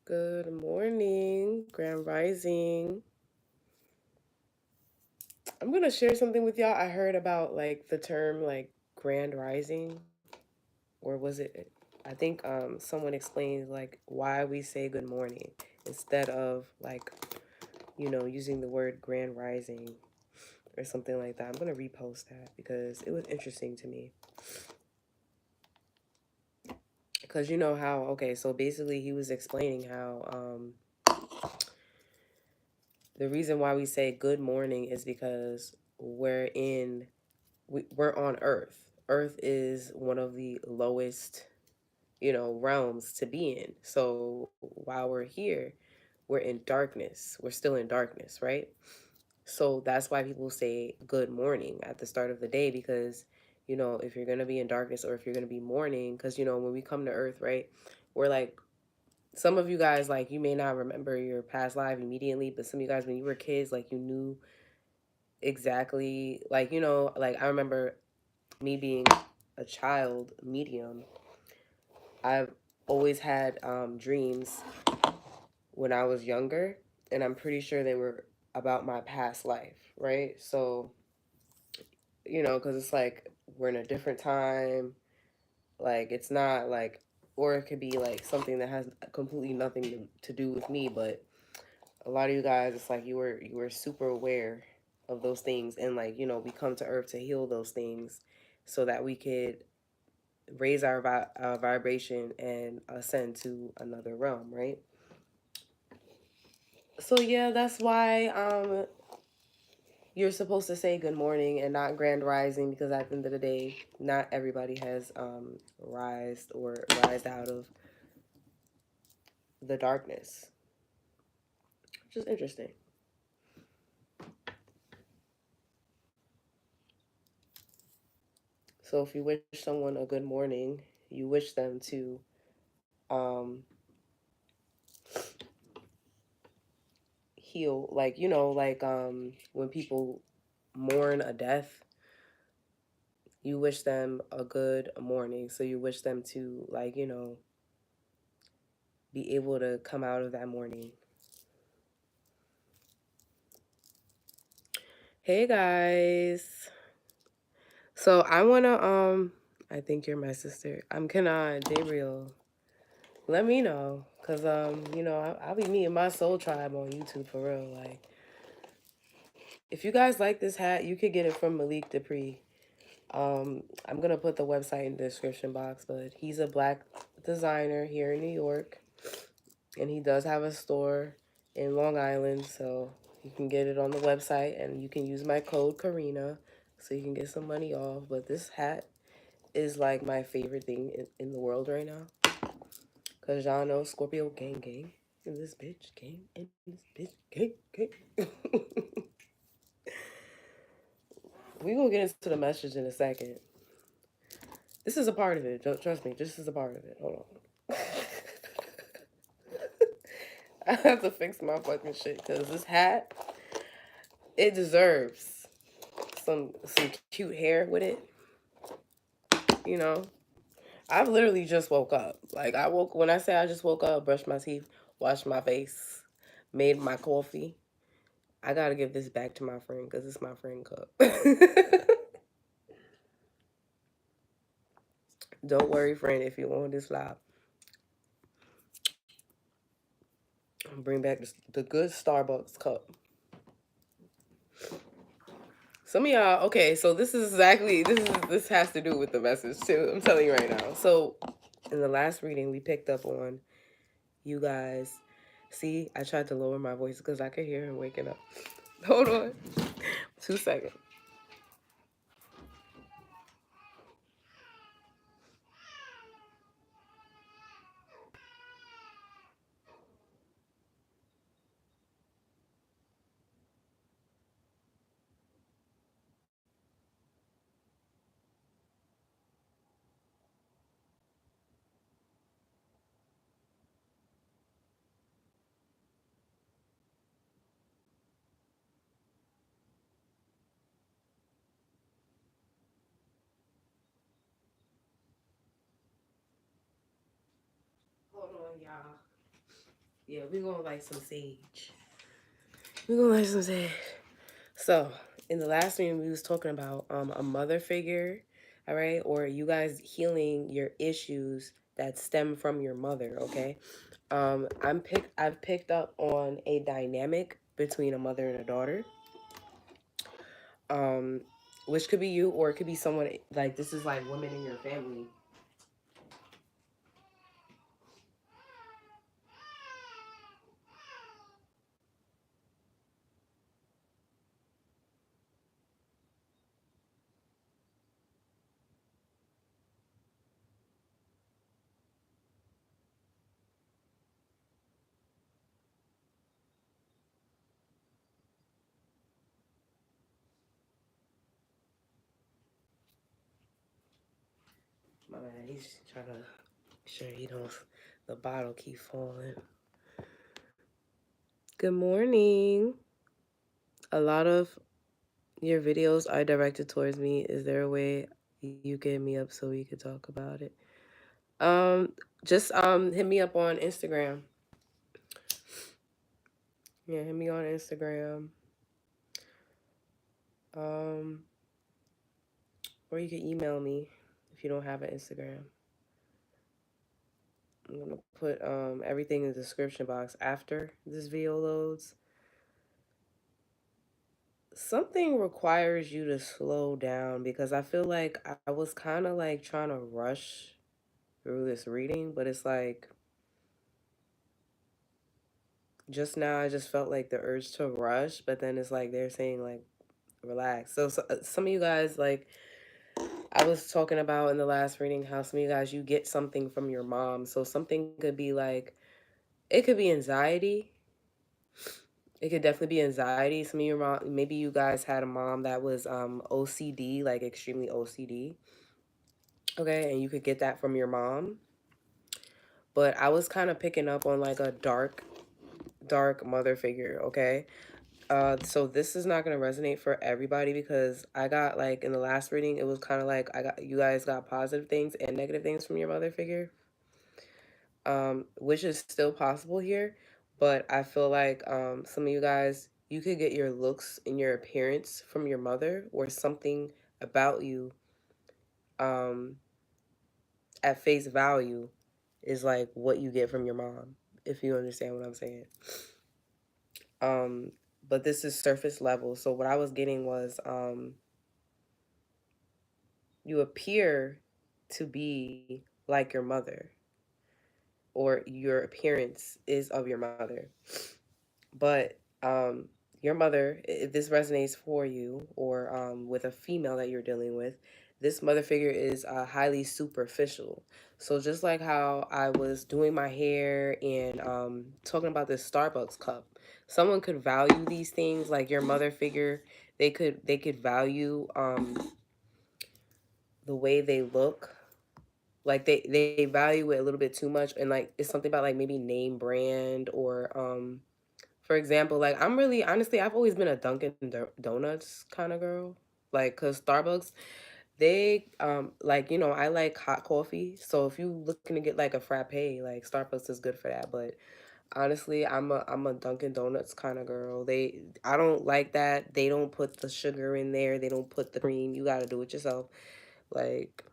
Good morning, Grand Rising. I'm gonna share something with y'all. I heard about like the term like Grand Rising, or was it? I think someone explained like why we say good morning instead of like using the word Grand Rising or something like that. I'm gonna repost that because it was interesting to me. Because you know how so basically he was explaining how the reason why we say good morning is because we're on Earth. Earth is one of the lowest, realms to be in. So while we're here, we're in darkness. We're still in darkness, right? So that's why people say good morning at the start of the day because, if you're going to be in darkness or if you're going to be mourning, because, when we come to Earth, right, we're like, some of you guys, like, you may not remember your past life immediately, but some of you guys, when you were kids, like, you knew exactly, like, like, I remember me being a child medium, I've always had dreams when I was younger, and I'm pretty sure they were about my past life, right? So, because it's like we're in a different time, like it's not like, or it could be like something that has completely nothing to do with me, but a lot of you guys, it's like you were super aware of those things, and like we come to Earth to heal those things, so that we could raise our vibration and ascend to another realm, right? So yeah, that's why you're supposed to say good morning and not grand rising, because at the end of the day, not everybody has rised out of the darkness, which is interesting. So if you wish someone a good morning, you wish them to um heal, like like when people mourn a death, you wish them a good morning. So you wish them to, like, be able to come out of that morning. Hey guys. So I wanna I think you're my sister. I'm Kana Gabriel. Let me know. Cause I'll be meeting my soul tribe on YouTube for real. Like, if you guys like this hat, you could get it from Malik Dupree. I'm gonna put the website in the description box, but he's a black designer here in New York, and he does have a store in Long Island, so you can get it on the website, and you can use my code Karina, so you can get some money off. But this hat is like my favorite thing in the world right now, cause y'all know Scorpio gang gang in this bitch gang in this bitch gang gang. We gonna get into the message in a second. This is a part of it. Trust me, this is a part of it. Hold on. I have to fix my fucking shit because this hat, it deserves some cute hair with it. You know, I've literally just woke up. Like, when I say I just woke up, brushed my teeth, washed my face, made my coffee. I gotta give this back to my friend because it's my friend cup. Don't worry, friend, if you want this flop. Bring back the good Starbucks cup. Some of y'all, okay, so this has to do with the message too. I'm telling you right now. So in the last reading, we picked up on you guys. See, I tried to lower my voice because I could hear him waking up. Hold on. 2 seconds. Hold on, y'all. Yeah, we gonna light some sage. We gonna light some sage. So, in the last meeting, we was talking about a mother figure, all right, or you guys healing your issues that stem from your mother. Okay, I've picked up on a dynamic between a mother and a daughter, um, which could be you or it could be someone like this is like women in your family. My man, he's trying to make sure he don't. The bottle keep falling. Good morning. A lot of your videos are directed towards me. Is there a way you get me up so we could talk about it? Um, just hit me up on Instagram. Yeah, hit me on Instagram. Um, or you can email me if you don't have an Instagram. I'm gonna put everything in the description box after this video loads. Something requires you to slow down because I feel like I was kind of like trying to rush through this reading, but it's like just now I just felt like the urge to rush, but then it's like they're saying like relax. So some of you guys like I was talking about in the last reading how some of you guys you get something from your mom. So something could be like it could be anxiety. It could definitely be anxiety. Some of your mom, maybe you guys had a mom that was OCD, like extremely OCD. Okay, and you could get that from your mom. But I was kind of picking up on like a dark mother figure, okay? So this is not gonna resonate for everybody because I got like in the last reading, it was kind of like I got you guys got positive things and negative things from your mother figure, which is still possible here. But I feel like some of you guys, you could get your looks and your appearance from your mother, or something about you um, at face value is like what you get from your mom, if you understand what I'm saying. Um, but this is surface level. So what I was getting was you appear to be like your mother, or your appearance is of your mother. But your mother, if this resonates for you or with a female that you're dealing with, this mother figure is highly superficial. So just like how I was doing my hair and talking about this Starbucks cup, someone could value these things like your mother figure. They could value the way they look, like they value it a little bit too much, and like it's something about like maybe name brand or for example, like I'm really honestly I've always been a Dunkin' Donuts kind of girl, like cuz Starbucks they like I like hot coffee, so if you looking to get like a frappe, like Starbucks is good for that. But honestly, I'm a Dunkin' Donuts kind of girl. I don't like that they don't put the sugar in there, they don't put the cream, you got to do it yourself. Like,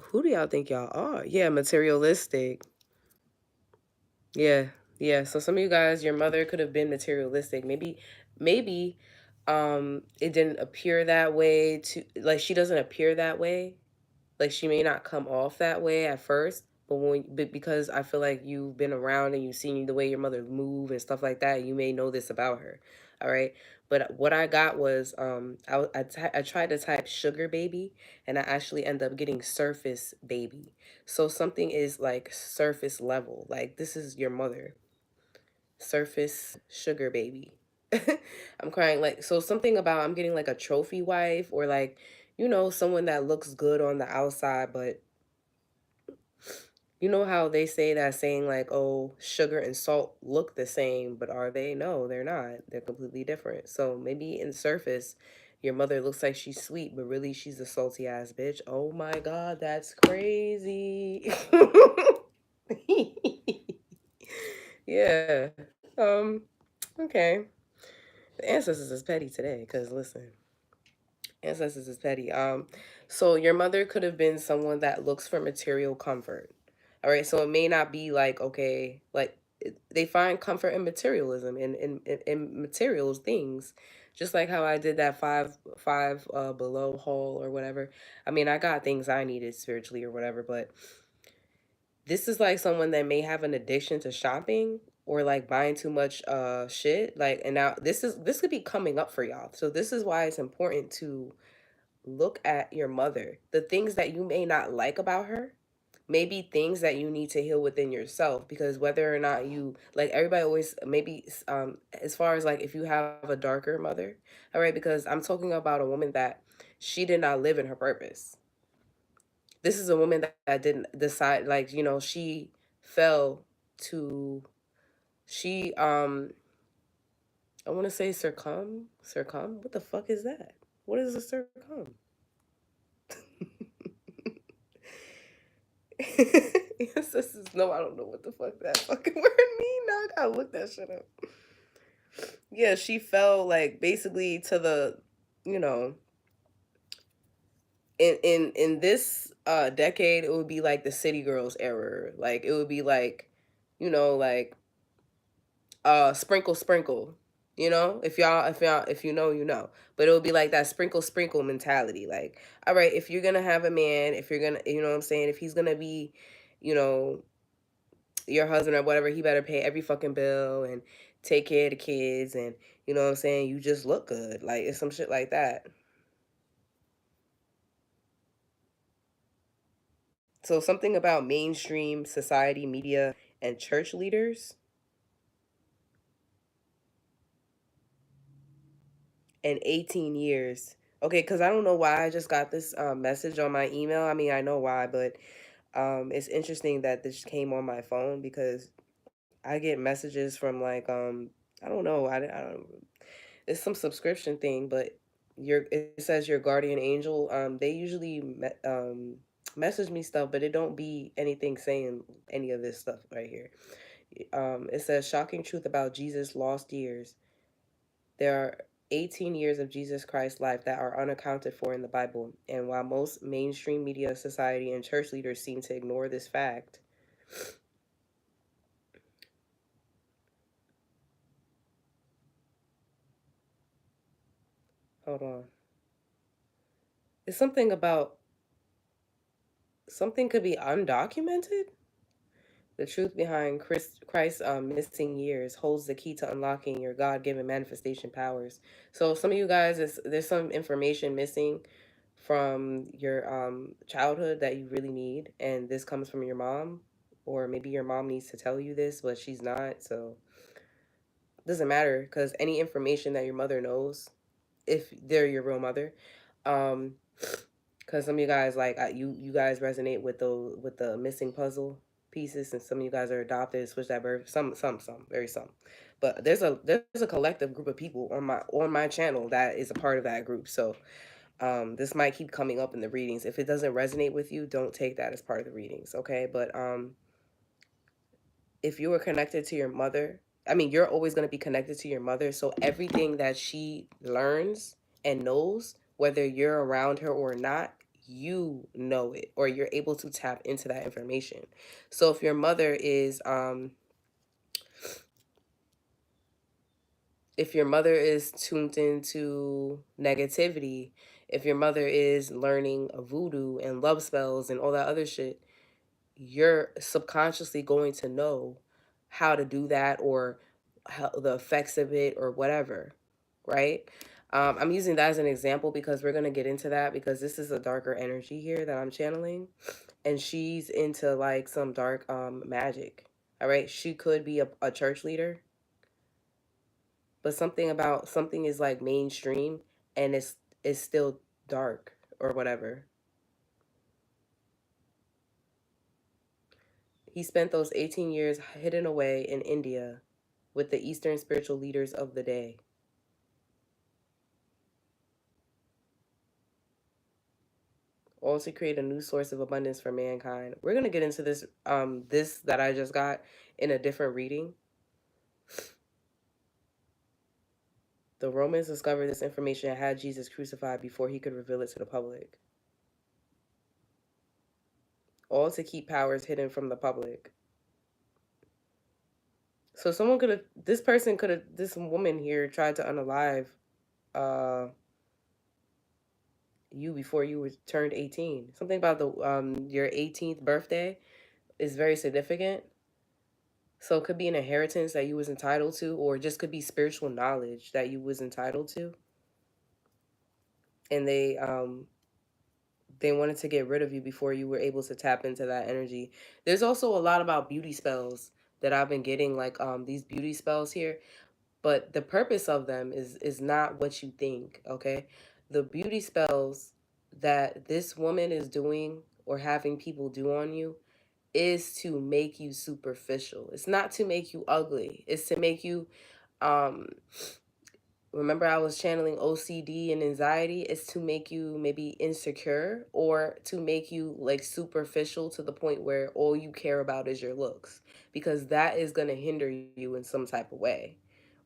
who do y'all think y'all are? Yeah, materialistic. Yeah, yeah. So some of you guys, your mother could have been materialistic. Maybe, it didn't appear that way to like she doesn't appear that way. Like she may not come off that way at first, but because I feel like you've been around and you've seen the way your mother move and stuff like that, you may know this about her. All right. But what I got was I tried to type sugar baby and I actually end up getting surface baby. So something is like surface level. Like this is your mother. Surface sugar baby. I'm crying like so something about I'm getting like a trophy wife or like someone that looks good on the outside, but you know how they say that saying like, oh, sugar and salt look the same, but are they? No, they're not. They're completely different. So maybe in surface, your mother looks like she's sweet, but really she's a salty ass bitch. Oh my God, that's crazy. Yeah. Um, okay. The ancestors is petty today, because listen, ancestors is petty. So your mother could have been someone that looks for material comfort. All right, so it may not be like, okay, like they find comfort in materialism, in materials things, just like how I did that five below haul or whatever. I mean, I got things I needed spiritually or whatever, but this is like someone that may have an addiction to shopping or like buying too much shit. Like, and now this could be coming up for y'all. So this is why it's important to look at your mother. The things that you may not like about her may be things that you need to heal within yourself, because whether or not you like, everybody always maybe as far as like if you have a darker mother, all right, because I'm talking about a woman that she did not live in her purpose. This is a woman that didn't decide, like, she fell to, she I want to say succumb. What the fuck is that? What is a succumb? Yes, this is no, I don't know what the fuck that fucking word mean. Now I gotta look that shit up. Yeah, she fell like basically to the, you know, in this decade, it would be like the city girls era. Like it would be like, like sprinkle sprinkle. If you know, you know. But it would be like that sprinkle sprinkle mentality. Like, all right, if you're gonna have a man, if you're gonna, you know what I'm saying, if he's gonna be, you know, your husband or whatever, he better pay every fucking bill and take care of the kids, and you know what I'm saying, you just look good. Like it's some shit like that. So something about mainstream society, media, and church leaders in 18 years. Okay, because I don't know why I just got this message on my email. I mean, I know why, but it's interesting that this came on my phone because I get messages from like I don't know, I don't, it's some subscription thing, but it says your guardian angel. They usually message me stuff, but it don't be anything saying any of this stuff right here. It says shocking truth about Jesus' lost years. There are 18 years of Jesus Christ's life that are unaccounted for in the Bible, and while most mainstream media, society, and church leaders seem to ignore this fact, hold on. It's something about something could be undocumented. The truth behind Christ's missing years holds the key to unlocking your God given manifestation powers. So, some of you guys, there's some information missing from your childhood that you really need, and this comes from your mom, or maybe your mom needs to tell you this, but she's not. So, it doesn't matter because any information that your mother knows, if they're your real mother, um, because some of you guys like you guys resonate with the missing puzzle pieces, and some of you guys are adopted, switch that birth, some, very some. But there's a collective group of people on my channel that is a part of that group. So this might keep coming up in the readings. If it doesn't resonate with you, don't take that as part of the readings, okay? But if you were connected to your mother, I mean, you're always going to be connected to your mother. So everything that she learns and knows, whether you're around her or not, you know it, or you're able to tap into that information. So if your mother is tuned into negativity, if your mother is learning voodoo and love spells and all that other shit, you're subconsciously going to know how to do that, or how the effects of it or whatever, right? I'm using that as an example because we're going to get into that, because this is a darker energy here that I'm channeling, and she's into like some dark magic. All right, she could be a church leader, but something about something is like mainstream, and it's still dark or whatever. He spent those 18 years hidden away in India with the Eastern spiritual leaders of the day, all to create a new source of abundance for mankind. We're gonna get into this that I just got in a different reading. The Romans discovered this information and had Jesus crucified before he could reveal it to the public. All to keep powers hidden from the public. So someone could have, this person could have, this woman here tried to unalive uh you before you were turned 18. Something about the your 18th birthday is very significant. So it could be an inheritance that you was entitled to, or just could be spiritual knowledge that you was entitled to, and they wanted to get rid of you before you were able to tap into that energy. There's also a lot about beauty spells that I've been getting, like these beauty spells here, but the purpose of them is not what you think, okay? The beauty spells that this woman is doing or having people do on you is to make you superficial. It's not to make you ugly. It's to make you um remember I was channeling OCD and anxiety, is to make you maybe insecure or to make you like superficial to the point where all you care about is your looks, because that is going to hinder you in some type of way,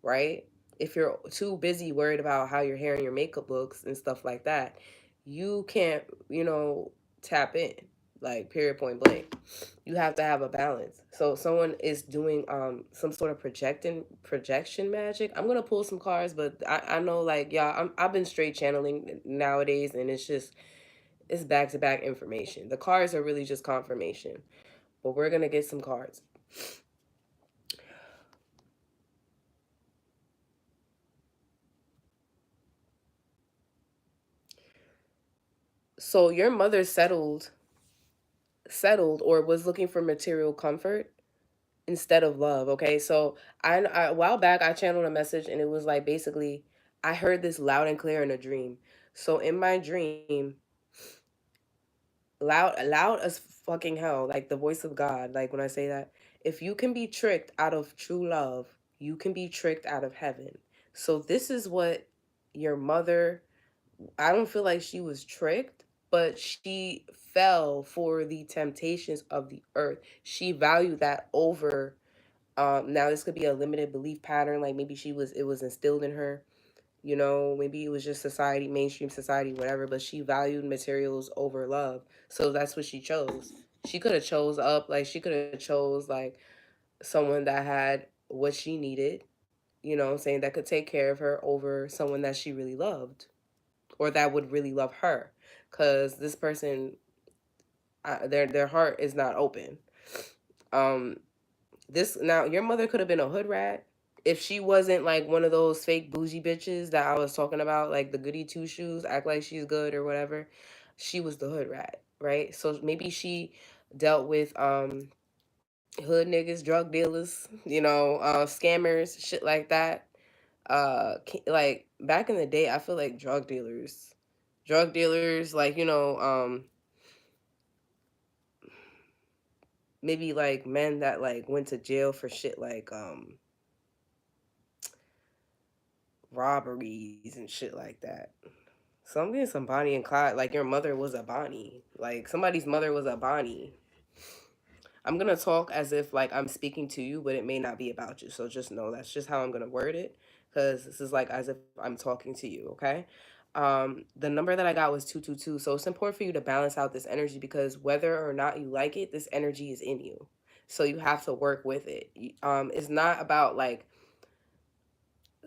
right? If you're too busy worried about how your hair and your makeup looks and stuff like that, you can't, tap in, like period point blank. You have to have a balance. So if someone is doing some sort of projection magic, I'm gonna pull some cards, but I know, like, y'all, I've been straight channeling nowadays, and it's back to back information. The cards are really just confirmation, but we're gonna get some cards. So your mother settled or was looking for material comfort instead of love. Okay, so I a while back I channeled a message, and it was like, basically, I heard this loud and clear in a dream. So in my dream, loud as fucking hell, like the voice of God, like when I say that, if you can be tricked out of true love, you can be tricked out of heaven. So this is what your mother, I don't feel like she was tricked, but she fell for the temptations of the earth. She valued that over, now this could be a limited belief pattern, like maybe it was instilled in her, maybe it was just society, mainstream society, whatever, but she valued materials over love. So that's what she chose. She could have chose up, like she could have chose like someone that had what she needed, saying that could take care of her, over someone that she really loved or that would really love her. Cuz this person, their heart is not open. Um this Now your mother could have been a hood rat if she wasn't like one of those fake bougie bitches that I was talking about, like the goody two shoes, act like she's good or whatever. She was the hood rat, right? So maybe she dealt with hood niggas, drug dealers, scammers, shit like that. Like back in the day, I feel like drug dealers, like, maybe like men that like went to jail for shit like robberies and shit like that. So I'm getting some Bonnie and Clyde. Like your mother was a Bonnie. Like somebody's mother was a Bonnie. I'm gonna talk as if like I'm speaking to you, but it may not be about you. So just know that's just how I'm gonna word it, because this is like as if I'm talking to you. Okay. The number that I got was 222. So it's important for you to balance out this energy, because whether or not you like it, this energy is in you. So you have to work with it. It's not about like,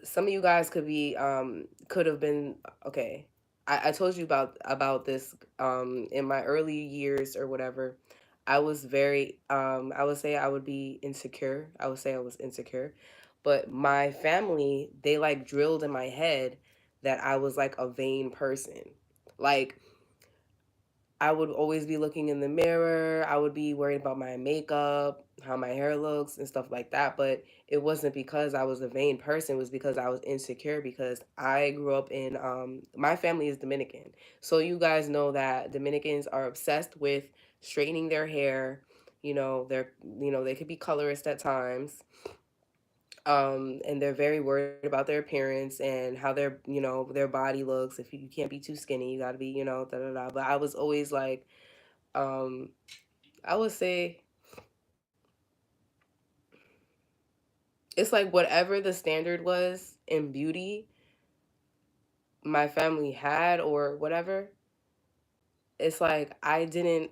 some of you guys could have been, okay. I told you about this in my early years or whatever. I was very I would say I would be insecure. I would say I was insecure. But my family, they like drilled in my head that I was like a vain person. Like I would always be looking in the mirror. I would be worried about my makeup, how my hair looks, and stuff like that. But it wasn't because I was a vain person. It was because I was insecure, because I grew up in, my family is Dominican. So you guys know that Dominicans are obsessed with straightening their hair. They could be colorist at times. And they're very worried about their appearance and how their body looks. If you can't be too skinny, you got to be, da da da. But I was always like, um, I would say it's like whatever the standard was in beauty my family had or whatever, it's like I didn't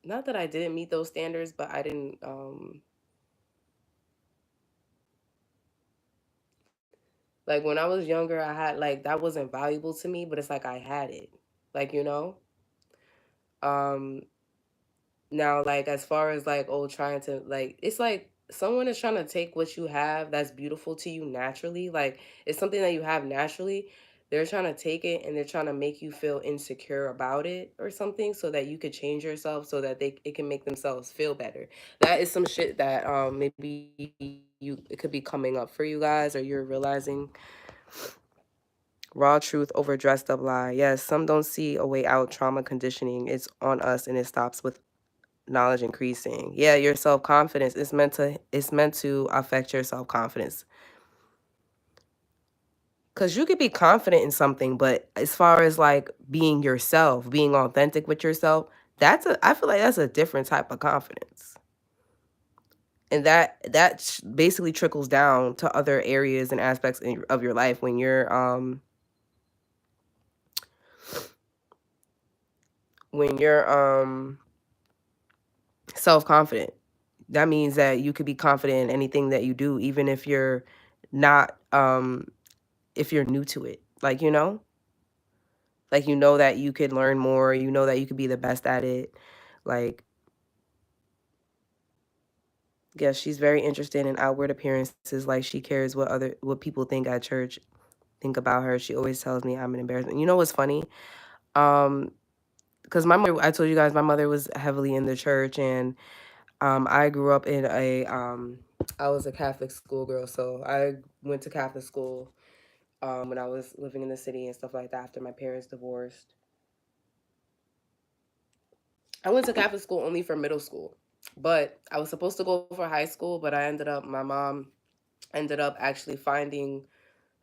not that I didn't meet those standards, but I didn't like when I was younger, I had like that wasn't valuable to me, but it's like I had it. Like, you know? Um Now, like as far as like oh trying to like it's like someone is trying to take what you have that's beautiful to you naturally, like it's something that you have naturally. They're trying to take it and they're trying to make you feel insecure about it or something so that you could change yourself so that they it can make themselves feel better. That is some shit that maybe you it could be coming up for you guys or you're realizing. Raw truth over dressed up lie. Yes, some don't see a way out. Trauma conditioning. It's on us and it stops with knowledge increasing. Yeah, your self-confidence is meant to affect your self-confidence. Cause you could be confident in something, but as far as like being yourself, being authentic with yourself, I feel like that's a different type of confidence. And basically trickles down to other areas and aspects of your life when you're self-confident. That means that you could be confident in anything that you do, even not if you're new to it. Like, like you know that you could learn more, you know that you could be the best at it. Like, yeah, she's very interested in outward appearances, like she cares what people think at church, think about her. She always tells me I'm an embarrassment. You know what's funny? Um, because my mother, I told you guys, my mother was heavily in the church, and I grew up in I was a Catholic schoolgirl, so I went to Catholic school when I was living in the city and stuff like that after my parents divorced. I went to Catholic school only for middle school, but I was supposed to go for high school, but my mom ended up actually finding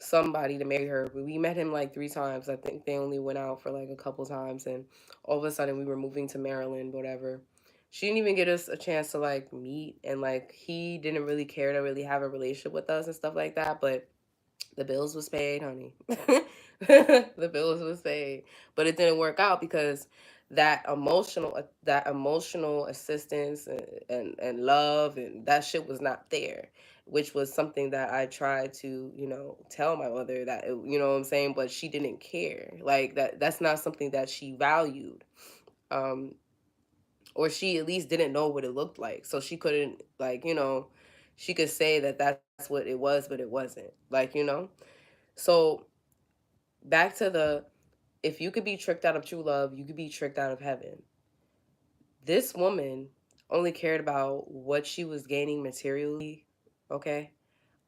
somebody to marry her. We met him like 3 times. I think they only went out for like a couple times, and all of a sudden we were moving to Maryland, whatever. She didn't even get us a chance to like meet, and like he didn't really care to really have a relationship with us and stuff like that, but the bills was paid, honey. The bills was paid, but it didn't work out because that emotional assistance and love and that shit was not there, which was something that I tried to tell my mother that you know what I'm saying, but she didn't care like that's not something that she valued. Um, or she at least didn't know what it looked like, so she couldn't like she could say that that's what it was, but it wasn't like so back to the if you could be tricked out of true love, you could be tricked out of heaven. This woman only cared about what she was gaining materially, okay,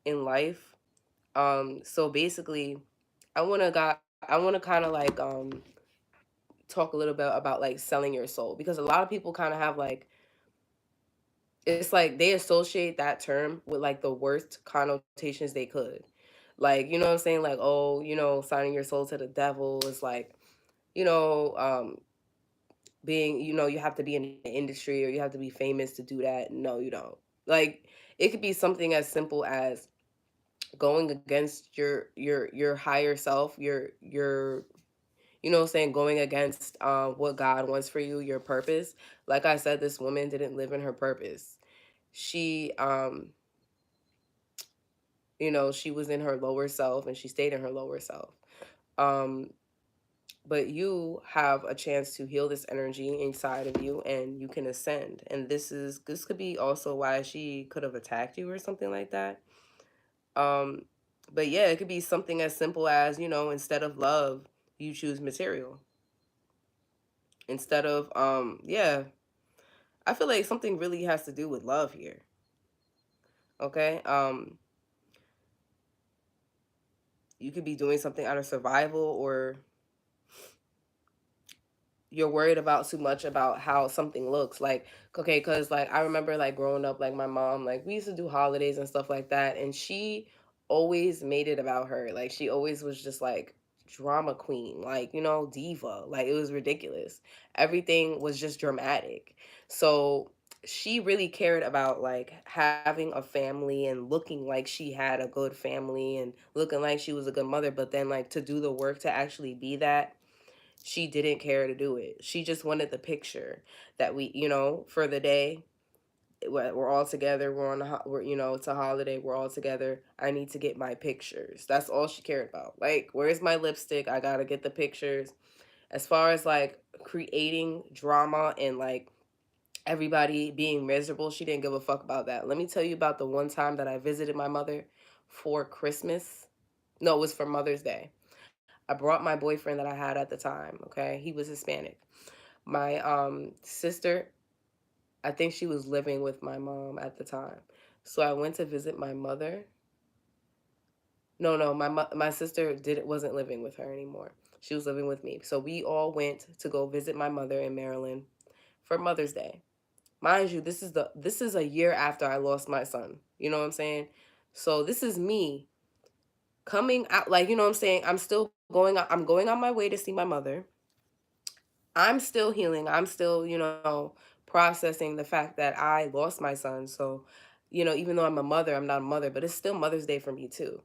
in life. So basically, I want to kind of like talk a little bit about like selling your soul because a lot of people kind of have like it's like they associate that term with like the worst connotations they could. Like, you know what I'm saying? Like, oh, signing your soul to the devil is like, you know, being, you have to be in the industry or you have to be famous to do that. No, you don't. Like, it could be something as simple as going against your higher self, your you know what I'm saying, going against what God wants for you, your purpose. Like I said, this woman didn't live in her purpose. She she was in her lower self and she stayed in her lower self. Um but you have a chance to heal this energy inside of you and you can ascend, and this could be also why she could have attacked you or something like that. um but yeah, it could be something as simple as instead of love you choose material instead of yeah, I feel like something really has to do with love here. Okay. You could be doing something out of survival, or you're worried about too much about how something looks like. Okay, because like I remember like growing up, like my mom, like we used to do holidays and stuff like that, and she always made it about her. Like she always was just like drama queen, like diva. Like it was ridiculous. Everything was just dramatic. So she really cared about like having a family and looking like she had a good family and looking like she was a good mother, but then like to do the work to actually be that, she didn't care to do it. She just wanted the picture that we, for the day, we're all together, we're on we're, it's a holiday, we're all together, I need to get my pictures. That's all she cared about. Like, where's my lipstick? I gotta get the pictures. As far as like creating drama and like everybody being miserable, she didn't give a fuck about that. Let me tell you about the one time that I visited my mother for Christmas. No, it was for Mother's Day. I brought my boyfriend that I had at the time, okay? He was Hispanic. My sister, I think she was living with my mom at the time. So I went to visit my mother. No, my sister didn't wasn't living with her anymore. She was living with me. So we all went to go visit my mother in Maryland for Mother's Day. Mind you, this is a year after I lost my son. You know what I'm saying? So this is me coming out, like, you know what I'm saying? I'm going on my way to see my mother. I'm still healing. I'm still, processing the fact that I lost my son. So, even though I'm a mother, I'm not a mother, but it's still Mother's Day for me too.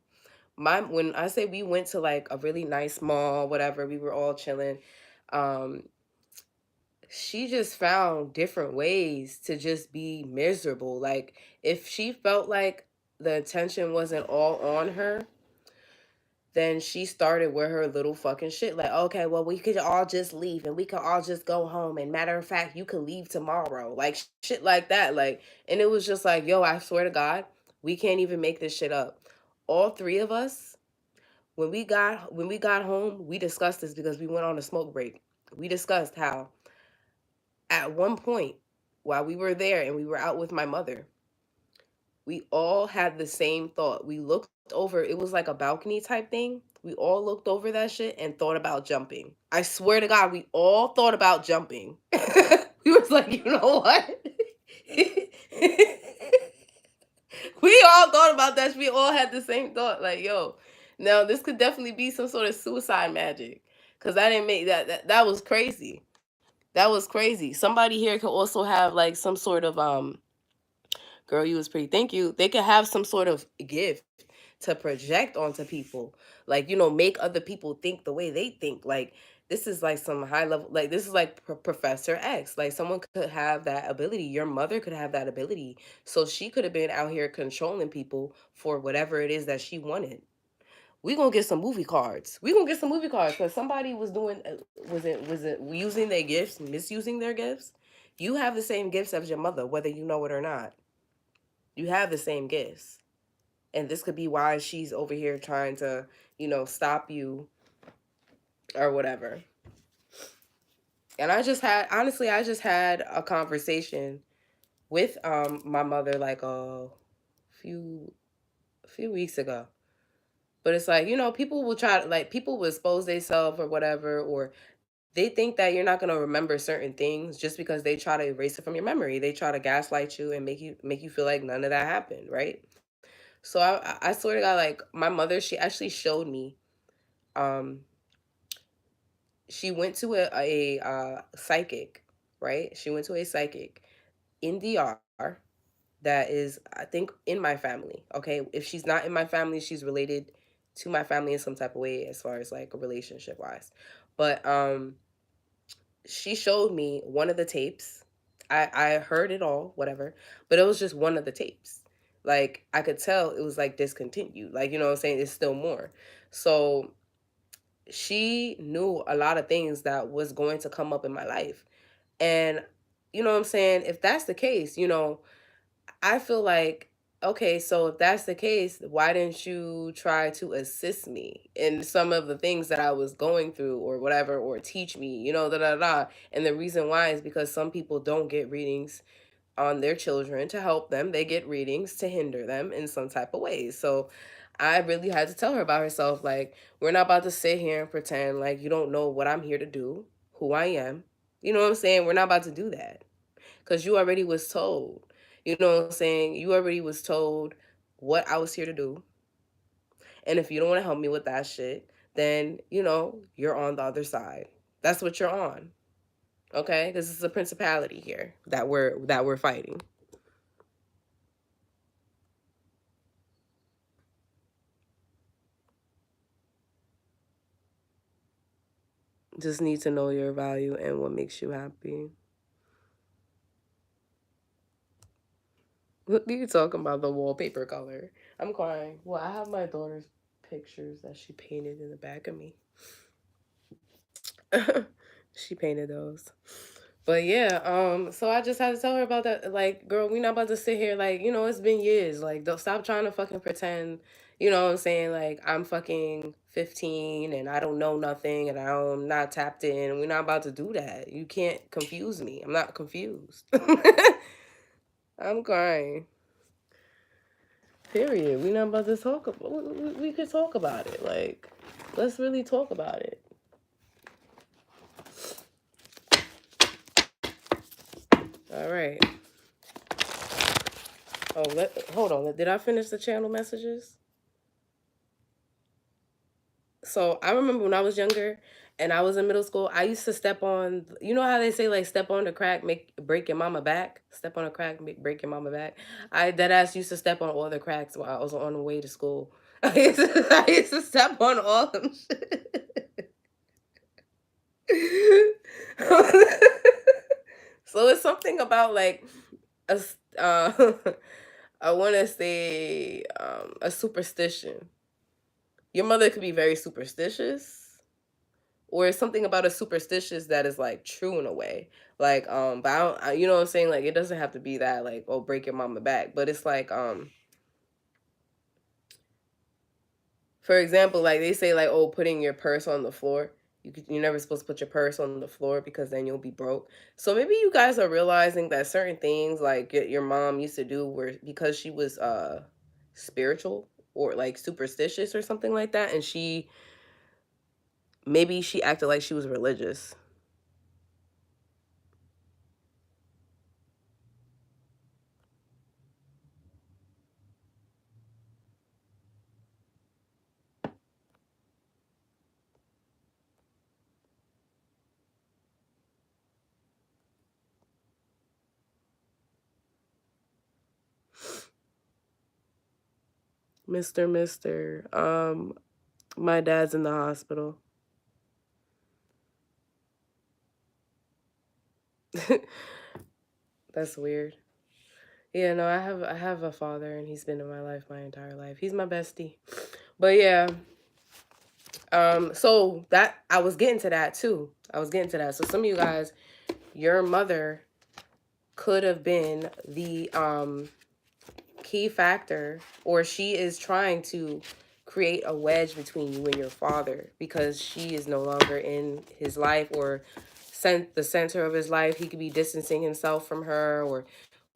When I say we went to like a really nice mall, whatever, we were all chilling. Um, she just found different ways to just be miserable. Like if she felt like the attention wasn't all on her, then she started with her little fucking shit. Like, okay, well, we could all just leave and we could all just go home. And matter of fact, you could leave tomorrow. Like shit like that. Like, and it was just like, yo, I swear to God, we can't even make this shit up. All three of us, when we got home, we discussed this because we went on a smoke break. We discussed how at one point while we were there and we were out with my mother, we all had the same thought. We looked over, it was like a balcony type thing. We all looked over that shit and thought about jumping. I swear to God, we all thought about jumping. We was like, you know what? We all thought about that. We all had the same thought. Like, yo, now this could definitely be some sort of suicide magic. Cause I didn't make that was crazy. That was crazy. Somebody here could also have like some sort of girl, you was pretty. Thank you. They could have some sort of gift to project onto people. Like, make other people think the way they think. Like, this is like some high level, like, this is like Professor X. Like, someone could have that ability. Your mother could have that ability. So she could have been out here controlling people for whatever it is that she wanted. We gonna get some movie cards. We gonna get some movie cards because somebody was doing, was it using their gifts, misusing their gifts. You have the same gifts as your mother, whether you know it or not. You have the same gifts. And this could be why she's over here trying to, stop you or whatever. And I just had a conversation with my mother like few a few weeks ago. But it's like, people will try to like people will expose themselves or whatever, or they think that you're not gonna remember certain things just because they try to erase it from your memory. They try to gaslight you and make you feel like none of that happened, right? So I swear to God, like my mother, she actually showed me. Um, she went to a psychic, right? She went to a psychic in DR that is, I think, in my family. Okay, if she's not in my family, she's related to my family in some type of way as far as like relationship wise. But she showed me one of the tapes. I heard it all, whatever, but it was just one of the tapes. Like I could tell it was like discontinued. Like, you know what I'm saying? It's still more. So she knew a lot of things that was going to come up in my life. And you know what I'm saying? If that's the case, I feel like, okay, so if that's the case, why didn't you try to assist me in some of the things that I was going through or whatever, or teach me, da da da. And the reason why is because some people don't get readings on their children to help them. They get readings to hinder them in some type of ways. So I really had to tell her about herself. Like, we're not about to sit here and pretend like you don't know what I'm here to do, who I am. You know what I'm saying? We're not about to do that because you already was told. You know what I'm saying? You already was told what I was here to do. And if you don't want to help me with that shit, then, you're on the other side. That's what you're on. Okay, this is a principality here that we're fighting. Just need to know your value and what makes you happy. What are you talking about? The wallpaper color. I'm crying. Well, I have my daughter's pictures that she painted in the back of me. She painted those. But yeah, so I just had to tell her about that. Like, girl, we not about to sit here like, it's been years. Like, don't stop trying to fucking pretend, you know what I'm saying? Like, I'm fucking 15 and I don't know nothing and I'm not tapped in. We're not about to do that. You can't confuse me. I'm not confused. I'm crying. Period. We not about to talk about. We could talk about it. Like, let's really talk about it. All right. Oh, hold on. Did I finish the channel messages? So I remember when I was younger and I was in middle school, I used to step on, you know how they say like step on the crack, break your mama back, step on a crack, break your mama back. I That ass used to step on all the cracks while I was on the way to school. I used to step on all them shit. So it's something about like I want to say a superstition. Your mother could be very superstitious, or it's something about a superstitious that is like true in a way. Like but you know what I'm saying, like it doesn't have to be that like, oh, break your mama back, but it's like for example, like they say like, oh, putting your purse on the floor. You're never supposed to put your purse on the floor because then you'll be broke. So maybe you guys are realizing that certain things like your mom used to do were because she was spiritual or like superstitious or something like that, and she acted like she was religious. Mister, my dad's in the hospital. That's weird. Yeah, no, I have a father and he's been in my life my entire life. He's my bestie. But yeah, so that I was getting to that too. I was getting to that. So some of you guys, your mother could have been the key factor, or she is trying to create a wedge between you and your father because she is no longer in his life or the center of his life. He could be distancing himself from her or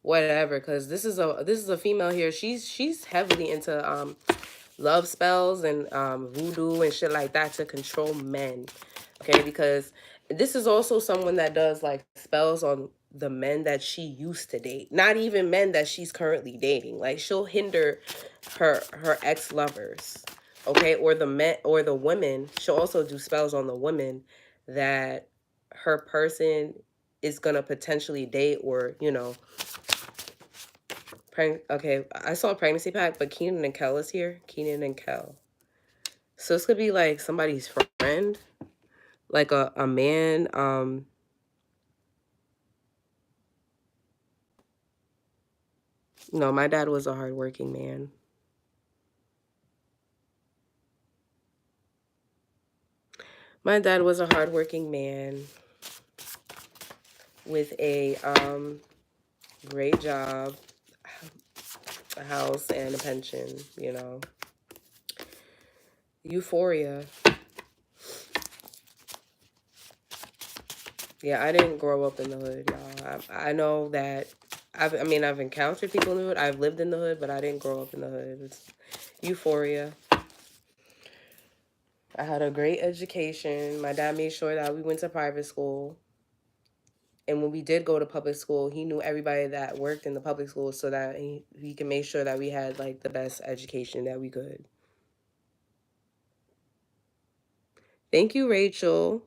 whatever, because this is a female here. She's heavily into love spells and voodoo and shit like that to control men. Okay, because this is also someone that does like spells on the men that she used to date, not even men that she's currently dating. Like she'll hinder her ex-lovers, okay, or the men or the women. She'll also do spells on the women that her person is gonna potentially date, or okay, I saw a pregnancy pack, but Keenan and Kel is here. Keenan and Kel. So this could be like somebody's friend, like a man. No, my dad was a hardworking man. My dad was a hardworking man with a great job, a house, and a pension. Euphoria. Yeah, I didn't grow up in the hood, y'all. I know that I've encountered people in the hood. I've lived in the hood, but I didn't grow up in the hood. It's euphoria. I had a great education. My dad made sure that we went to private school. And when we did go to public school, he knew everybody that worked in the public school so that he can make sure that we had like the best education that we could. Thank you, Rachel.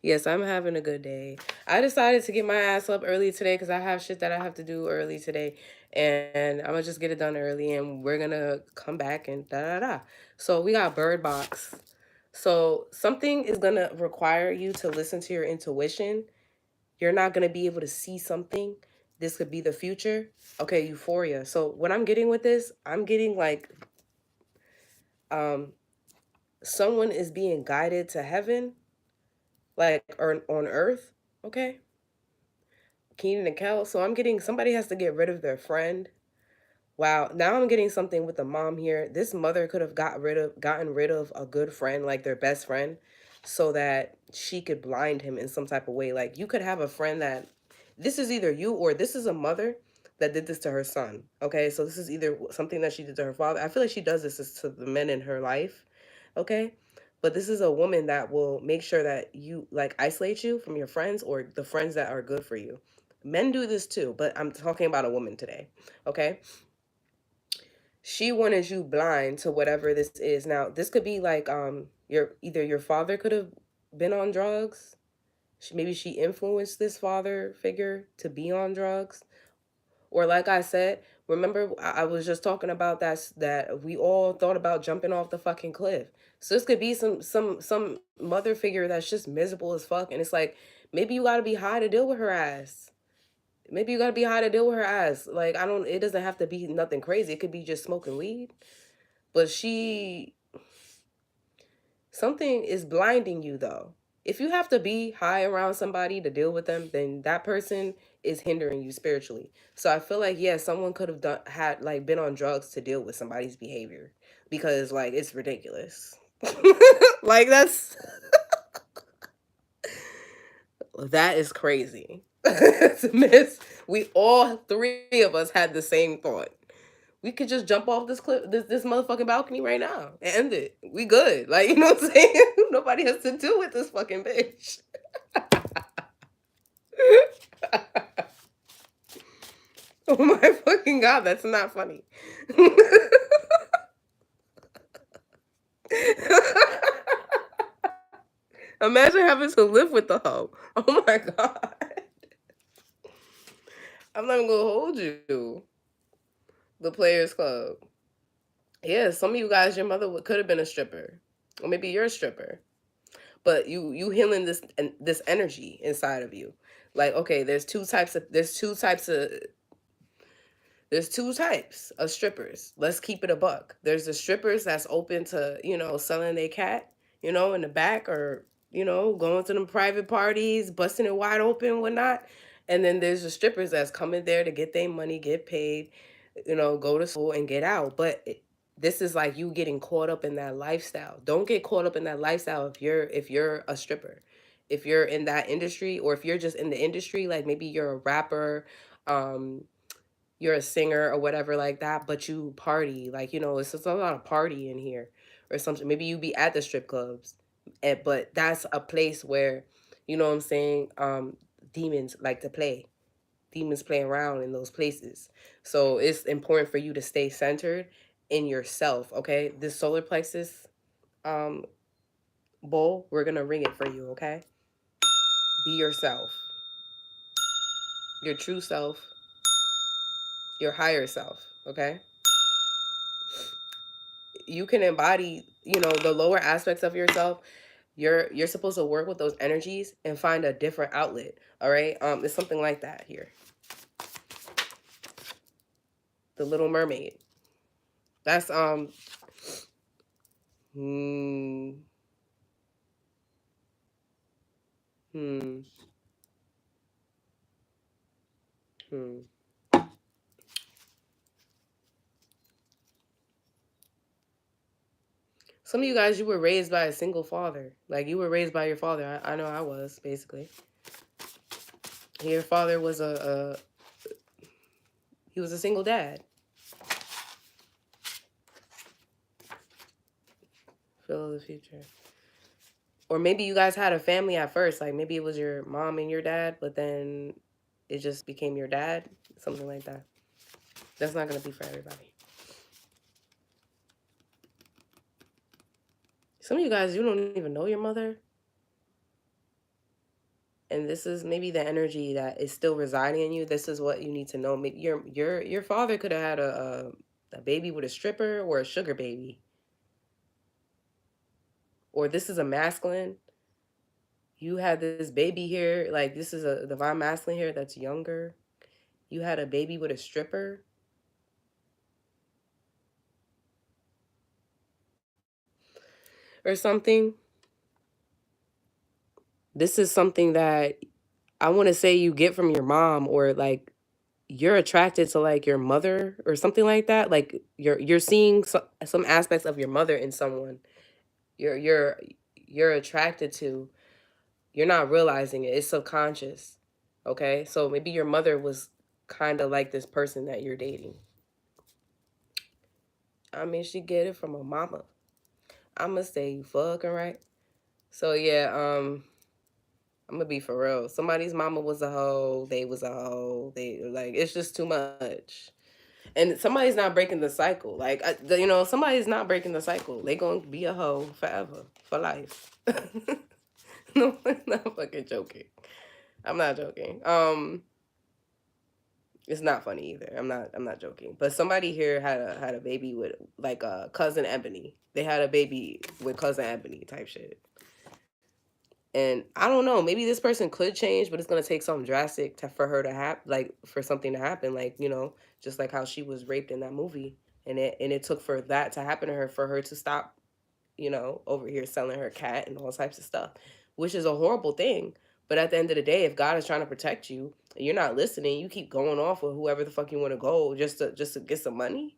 Yes, I'm having a good day. I decided to get my ass up early today because I have shit that I have to do early today. And I'm gonna just get it done early and we're gonna come back and da da da. So we got Bird Box. So something is gonna require you to listen to your intuition. You're not gonna be able to see something. This could be the future. Okay, euphoria. So what I'm getting with this, I'm getting like um someone is being guided to heaven, like or on earth. Okay. Keenan and Kel. So I'm getting somebody has to get rid of their friend. Wow. Now I'm getting something with the mom here. This mother could have gotten rid of a good friend, like their best friend, so that she could blind him in some type of way. Like you could have a friend that this is either you or this is a mother that did this to her son. Okay. So this is either something that she did to her father. I feel like she does this to the men in her life. Okay. But this is a woman that will make sure that you like isolate you from your friends or the friends that are good for you. Men do this too, but I'm talking about a woman today. Okay. She wanted you blind to whatever this is. Now, this could be like your either your father could have been on drugs. Maybe she influenced this father figure to be on drugs. Or like I said, remember I was just talking about that we all thought about jumping off the fucking cliff. So this could be some mother figure that's just miserable as fuck and it's like maybe you got to be high to deal with her ass. Maybe you got to be high to deal with her ass. Like I don't it doesn't have to be nothing crazy. It could be just smoking weed. But something is blinding you though. If you have to be high around somebody to deal with them, then that person is hindering you spiritually. So I feel like yeah, someone could have had like been on drugs to deal with somebody's behavior because like it's ridiculous. Like that is crazy. Miss, we all three of us had the same thought. We could just jump off this cliff, this motherfucking balcony right now and end it. We good. Like, you know what I'm saying? Nobody has to do with this fucking bitch. Oh my fucking god, that's not funny. Imagine having to live with the hoe. Oh my god. I'm not even gonna hold you. The Players Club. Yeah, some of you guys, your mother could have been a stripper, or maybe you're a stripper. But you healing this energy inside of you. Like okay, there's two types of strippers. Let's keep it a buck. There's the strippers that's open to, selling their cat, in the back or, going to them private parties, busting it wide open, whatnot. And then there's the strippers that's coming there to get their money, get paid, go to school and get out. But this is like you getting caught up in that lifestyle. Don't get caught up in that lifestyle if you're a stripper. If you're in that industry or if you're just in the industry, like maybe you're a rapper, um, you're a singer or whatever like that, but you party, like, it's just a lot of party in here or something. Maybe you be at the strip clubs, but that's a place where, you know what I'm saying, demons like to play. Demons play around in those places. So it's important for you to stay centered in yourself, okay? This solar plexus um bowl, we're gonna ring it for you, okay? Be yourself, your true self, your higher self, okay? You can embody, the lower aspects of yourself. You're supposed to work with those energies and find a different outlet. All right. It's something like that here. The Little Mermaid. That's hmm, hmm, hmm. Some of you guys, you were raised by a single father. Like you were raised by your father. I know I was basically. Your father was he was a single dad. Feel the future. Or maybe you guys had a family at first. Like maybe it was your mom and your dad, but then it just became your dad. Something like that. That's not gonna be for everybody. Some of you guys, you don't even know your mother. And this is maybe the energy that is still residing in you. This is what you need to know. Maybe your father could have had a baby with a stripper or a sugar baby, or this is a masculine. You had this baby here, like this is a divine masculine here that's younger. You had a baby with a stripper or something. This is something that I want to say you get from your mom, or like you're attracted to like your mother or something like that. Like you're seeing some aspects of your mother in someone. You're you're you're attracted to. You're not realizing it. It's subconscious. Okay? So maybe your mother was kind of like this person that you're dating. I mean, she get it from a mama. I'ma say you fucking right. So yeah, I'm gonna be for real. Somebody's mama was a hoe. They was a hoe. They like it's just too much. And somebody's not breaking the cycle. Like somebody's not breaking the cycle. They gonna be a hoe forever, for life. No, I'm not fucking joking. I'm not joking. It's not funny either. I'm not joking. But somebody here had a baby with like a cousin Ebony. They had a baby with cousin Ebony type shit. And I don't know, maybe this person could change, but it's gonna take something drastic for her to happen, like for something to happen, like just like how she was raped in that movie, and it took for that to happen to her for her to stop, over here selling her cat and all types of stuff, which is a horrible thing. But at the end of the day, if God is trying to protect you and you're not listening, you keep going off with whoever the fuck you want to go just to get some money,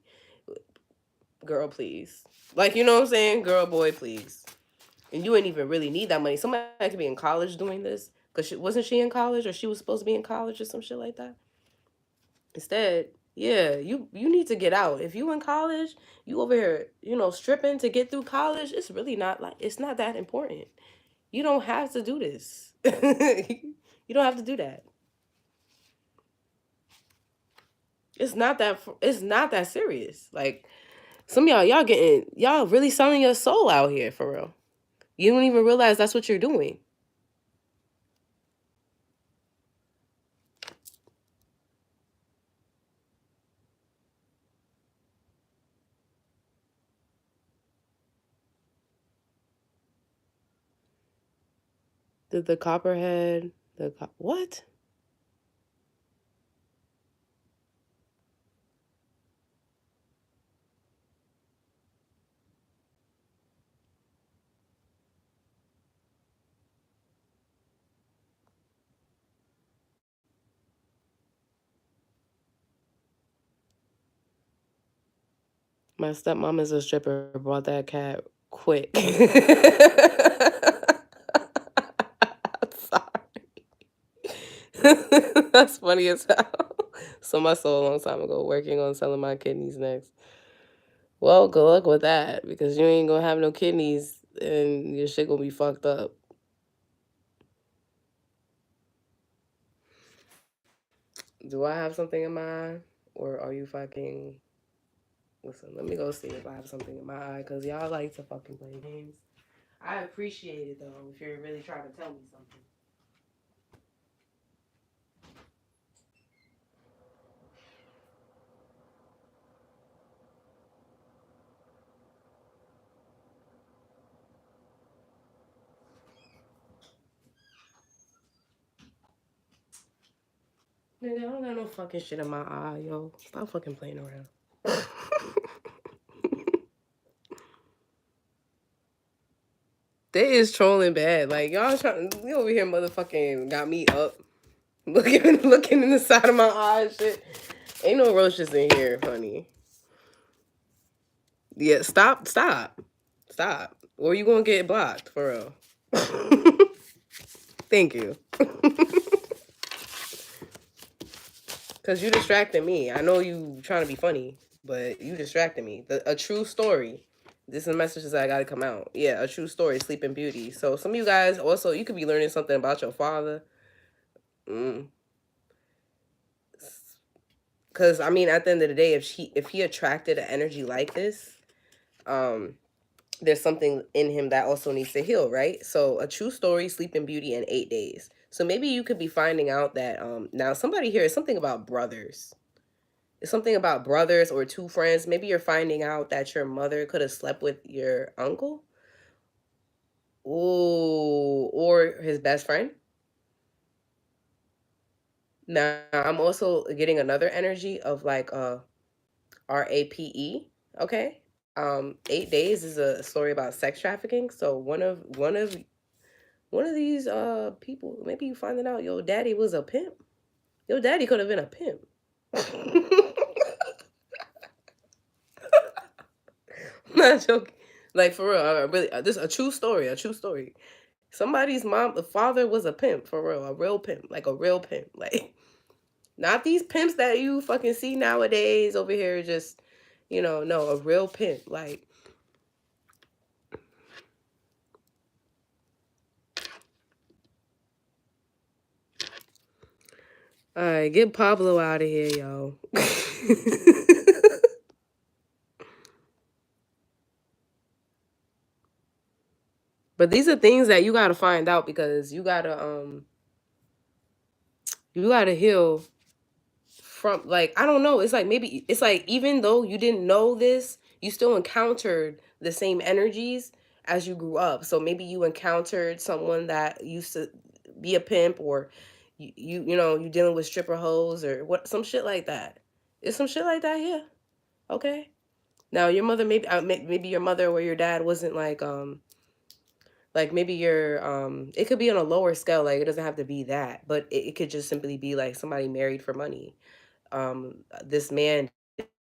girl, please. Like what I'm saying, girl, boy, please. And you ain't even really need that money. Somebody could be in college doing this because wasn't she in college, or she was supposed to be in college or some shit like that. Instead, yeah, you need to get out. If you in college, you over here, stripping to get through college. It's really not like it's not that important. You don't have to do this. You don't have to do that. It's not that serious. Like some of y'all really selling your soul out here for real. You don't even realize that's what you're doing. The copperhead, what? My stepmom is a stripper. Bought that cat quick. Sorry. That's funny as hell. So my soul a long time ago, working on selling my kidneys next. Well, good luck with that because you ain't gonna have no kidneys and your shit gonna be fucked up. Do I have something in my eye, or are you fucking? Listen, let me go see if I have something in my eye because y'all like to fucking play games. I appreciate it though if you're really trying to tell me something. Nigga, I don't got no fucking shit in my eye, yo. Stop fucking playing around. They is trolling bad. Like y'all trying, we over here, motherfucking got me up, looking in the side of my eye and shit. Ain't no roaches in here, honey. Yeah, stop. Or you gonna get blocked for real. Thank you. Cause you distracted me. I know you trying to be funny, but you distracted me. A true story. This is the messages that I gotta come out. Yeah, a true story, Sleeping Beauty. So some of you guys also you could be learning something about your father. Mm. Cause I mean, at the end of the day, if he attracted an energy like this, um, there's something in him that also needs to heal, right? So a true story, Sleeping Beauty in 8 days. So maybe you could be finding out that now somebody here is something about brothers. It's something about brothers or two friends. Maybe you're finding out that your mother could have slept with your uncle. Ooh, or his best friend. Now I'm also getting another energy of like RAPE. Okay. 8 days is a story about sex trafficking. So one of these people, maybe you finding out your daddy was a pimp. Your daddy could have been a pimp. Not joking. Like for real, really, this a true story. A true story. Somebody's mom, the father was a pimp for real, a real pimp, like a real pimp, like not these pimps that you fucking see nowadays over here. Just no, a real pimp. Like, all right, get Pablo out of here, yo. But these are things that you gotta find out because you gotta heal from, like, I don't know, it's like maybe it's like even though you didn't know this, you still encountered the same energies as you grew up. So maybe you encountered someone that used to be a pimp, or you dealing with stripper hoes or what, some shit like that. It's some shit like that here. Okay. Now your mother, maybe maybe your mother or your dad wasn't like maybe your it could be on a lower scale, like it doesn't have to be that, but it could just simply be like somebody married for money. This man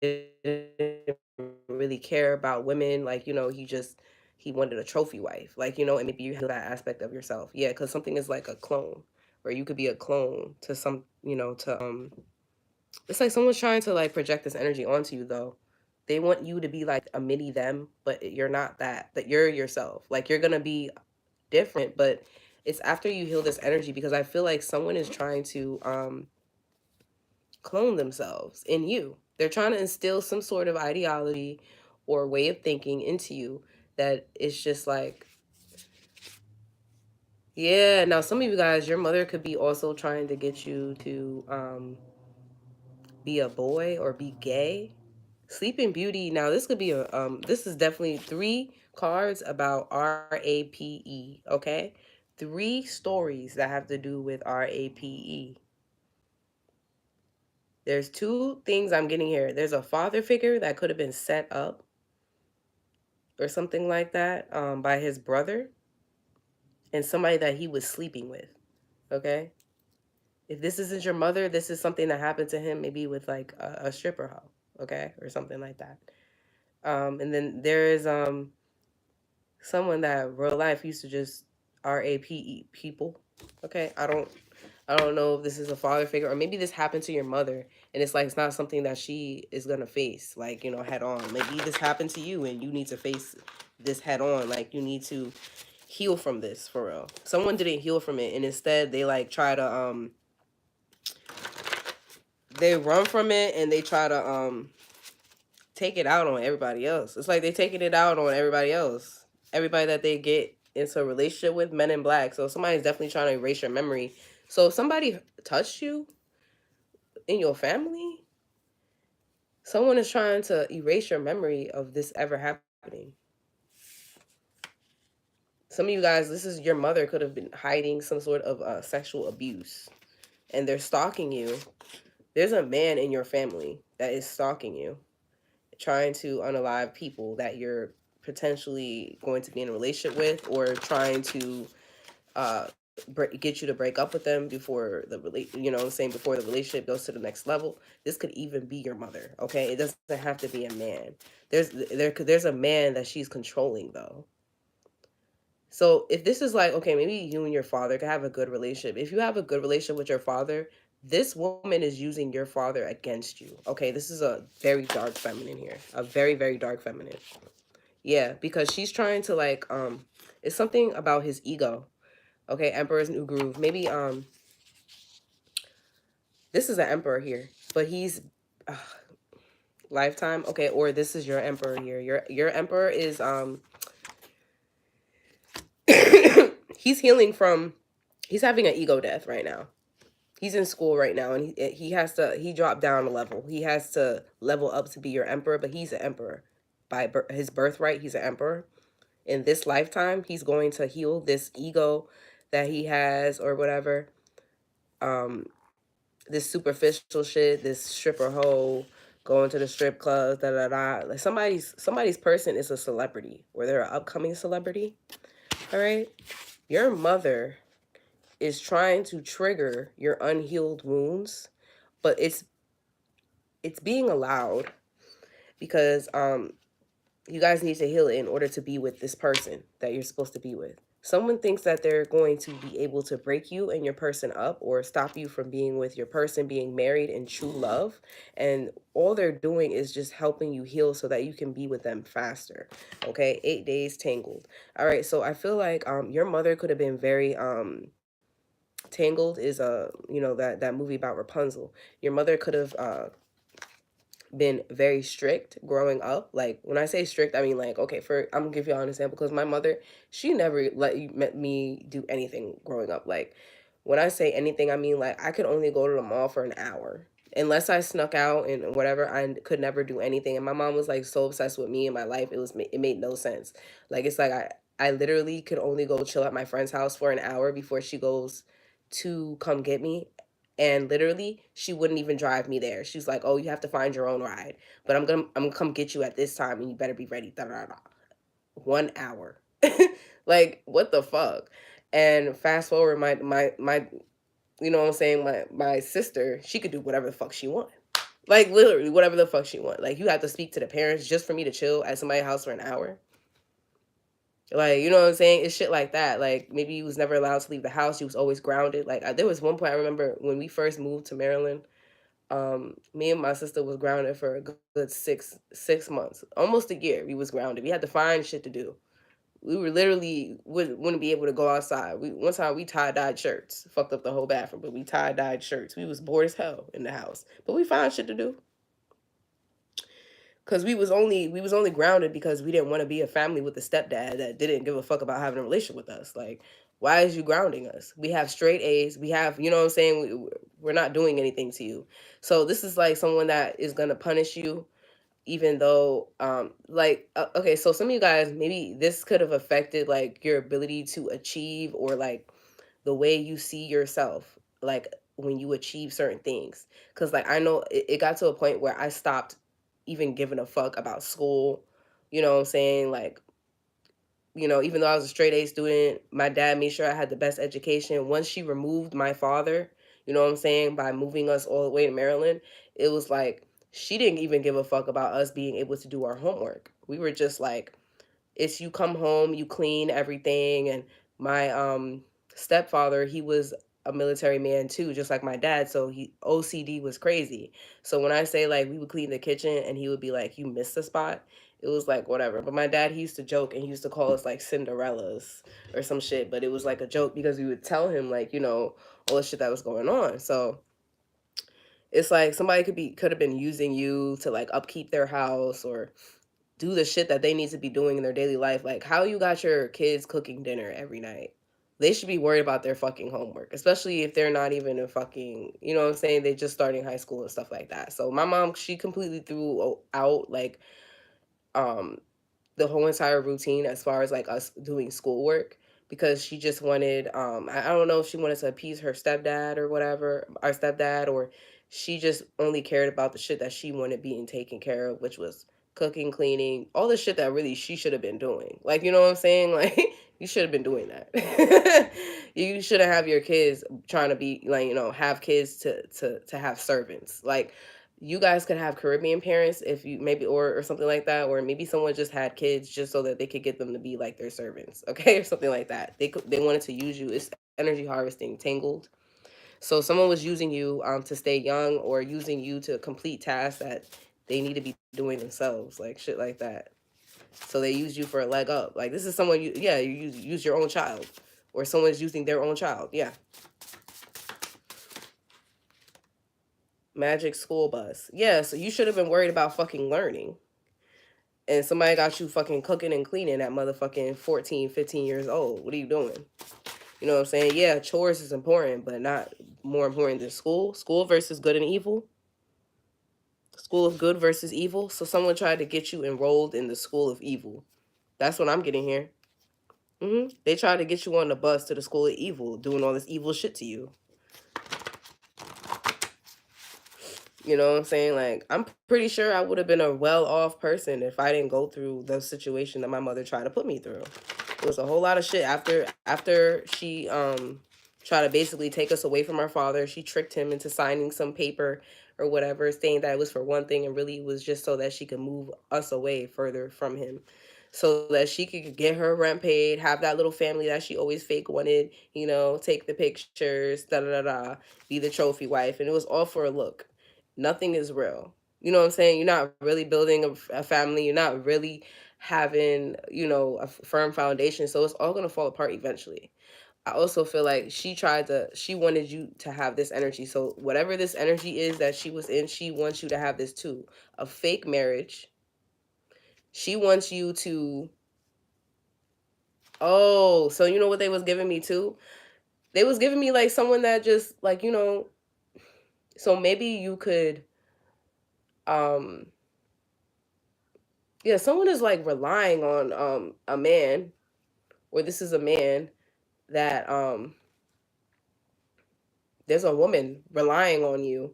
didn't really care about women, like he wanted a trophy wife, like and maybe you have that aspect of yourself, yeah, because something is like a clone, or you could be a clone to some, to it's like someone's trying to like project this energy onto you though. They want you to be like a mini them, but you're not that you're yourself, like you're gonna be different, but it's after you heal this energy, because I feel like someone is trying to clone themselves in you. They're trying to instill some sort of ideology or way of thinking into you that it's just like, yeah. Now, some of you guys, your mother could be also trying to get you to be a boy or be gay. Sleeping Beauty. Now, this could be a this is definitely 3 cards about RAPE. Okay, 3 stories that have to do with RAPE. There's 2 things I'm getting here. There's a father figure that could have been set up or something like that by his brother, and somebody that he was sleeping with. Okay. If this isn't your mother, this is something that happened to him, maybe with like a stripper hoe. Okay. Or something like that. And then there is someone that real life used to just RAPE people. Okay. I don't know if this is a father figure, or maybe this happened to your mother and it's like it's not something that she is gonna face, like, head on. Maybe this happened to you and you need to face this head on. Like, you need to heal from this for real. Someone didn't heal from it, and instead they like try to they run from it, and they try to take it out on everybody else. It's like they taking it out on everybody else. Everybody that they get into a relationship with, men in black. So somebody's definitely trying to erase your memory. So if somebody touched you in your family, someone is trying to erase your memory of this ever happening. Some of you guys, this is your mother could have been hiding some sort of sexual abuse, and they're stalking you. There's a man in your family that is stalking you, trying to unalive people that you're potentially going to be in a relationship with, or trying to uh, get you to break up with them before what I'm saying, before the relationship goes to the next level. This could even be your mother. Okay, it doesn't have to be a man. There's a man that she's controlling though. So if this is like, okay, maybe you and your father could have a good relationship. If you have a good relationship with your father, this woman is using your father against you. Okay, this is a very dark feminine here. A very, very dark feminine. Yeah, because she's trying to like, it's something about his ego. Okay, Emperor's New Groove. Maybe this is an emperor here, but he's uh, lifetime. Okay, or this is your emperor here. Your emperor is he's healing from He's having an ego death right now. He's in school right now, and he has to, he dropped down a level. He has to level up to be your emperor, but he's an emperor by his birthright. He's an emperor. In this lifetime, he's going to heal this ego that he has or whatever. Um, this superficial shit, this stripper hoe, going to the strip clubs, da da da. Like somebody's person is a celebrity, or they're an upcoming celebrity. All right, your mother is trying to trigger your unhealed wounds, but it's being allowed because you guys need to heal it in order to be with this person that you're supposed to be with. Someone thinks that they're going to be able to break you and your person up or stop you from being with your person, being married in true love. And all they're doing is just helping you heal so that you can be with them faster. Okay, 8 days tangled. All right, so I feel like your mother could have been very Tangled is that movie about Rapunzel. Your mother could have been very strict growing up. Like when I say strict, I mean like, okay, for I'm gonna give y'all an example because my mother, she never let me do anything growing up. Like when I say anything, I mean like I could only go to the mall for an hour. Unless I snuck out and whatever, I could never do anything. And my mom was like so obsessed with me and my life, it made no sense. Like it's like I literally could only go chill at my friend's house for an hour before she goes to come get me, and literally she wouldn't even drive me there. She's like, "Oh, you have to find your own ride, but I'm gonna come get you at this time, and you better be ready." Da, da, da. 1 hour, like what the fuck? And fast forward, my you know what I'm saying, my sister, she could do whatever the fuck she want. Like literally whatever the fuck she want. Like you have to speak to the parents just for me to chill at somebody's house for an hour. Like, you know what I'm saying? It's shit like that. Like, maybe he was never allowed to leave the house. He was always grounded. Like, there was one point I remember when we first moved to Maryland. Me and my sister was grounded for a good six months, almost a year. We was grounded. We had to find shit to do. We were literally wouldn't be able to go outside. One time we tie dyed shirts, fucked up the whole bathroom, but we tie dyed shirts. We was bored as hell in the house, but we found shit to do. Cause we was only grounded because we didn't want to be a family with a stepdad that didn't give a fuck about having a relationship with us. Like, why is you grounding us? We have straight A's. We have, you know what I'm saying? We're not doing anything to you. So this is like someone that is gonna punish you, even though, okay. So some of you guys, maybe this could have affected like your ability to achieve, or like the way you see yourself, like when you achieve certain things. Because like I know it got to a point where I stopped even giving a fuck about school. You know what I'm saying? Like, even though I was a straight A student, my dad made sure I had the best education. Once she removed my father, you know what I'm saying, by moving us all the way to Maryland, it was like she didn't even give a fuck about us being able to do our homework. We were just like, it's you come home, you clean everything. And my stepfather, he was a military man too, just like my dad. So he OCD was crazy. So when I say like we would clean the kitchen and he would be like, "You missed the spot," it was like whatever. But my dad, he used to joke and he used to call us like Cinderellas or some shit. But it was like a joke because we would tell him like, all the shit that was going on. So it's like somebody could have been using you to like upkeep their house or do the shit that they need to be doing in their daily life. Like how you got your kids cooking dinner every night. They should be worried about their fucking homework, especially if they're not even in fucking, you know what I'm saying? They just starting high school and stuff like that. So my mom, she completely threw out like um the whole entire routine as far as like us doing schoolwork, because she just wanted I don't know if she wanted to appease her stepdad or whatever, our stepdad, or she just only cared about the shit that she wanted being taken care of, which was cooking, cleaning, all the shit that really she should have been doing. Like, you know what I'm saying? Like you should have been doing that. You shouldn't have your kids trying to be like, have kids to have servants. Like you guys could have Caribbean parents if you maybe, or something like that, or maybe someone just had kids just so that they could get them to be like their servants, okay, or something like that. They wanted to use you. It's energy harvesting, tangled. So someone was using you to stay young, or using you to complete tasks that they need to be doing themselves, like shit like that. So they use you for a leg up. Like this is someone you use your own child, or someone's using their own child. Yeah. Magic school bus. Yeah, so you should have been worried about fucking learning. And somebody got you fucking cooking and cleaning at motherfucking 14, 15 years old. What are you doing? You know what I'm saying? Yeah, chores is important, but not more important than school. School versus good and evil. School of good versus evil. So someone tried to get you enrolled in the school of evil. That's what I'm getting here. They tried to get you on the bus to the school of evil, doing all this evil shit to you. You know what I'm saying? Like, I'm pretty sure I would have been a well off person if I didn't go through the situation that my mother tried to put me through. It was a whole lot of shit after she tried to basically take us away from our father. She tricked him into signing some paper or whatever, saying that it was for one thing and really it was just so that she could move us away further from him. So that she could get her rent paid, have that little family that she always fake wanted, take the pictures, da da da da, be the trophy wife. And it was all for a look. Nothing is real. You know what I'm saying? You're not really building a family. You're not really having, a firm foundation. So it's all going to fall apart eventually. I also feel like she wanted you to have this energy. So whatever this energy is that she was in, she wants you to have this too. A fake marriage. She wants you to, oh, so you know what they was giving me too? They was giving me like someone that just like, so maybe you could, um, yeah, someone is like relying on a man, or this is a man that there's a woman relying on you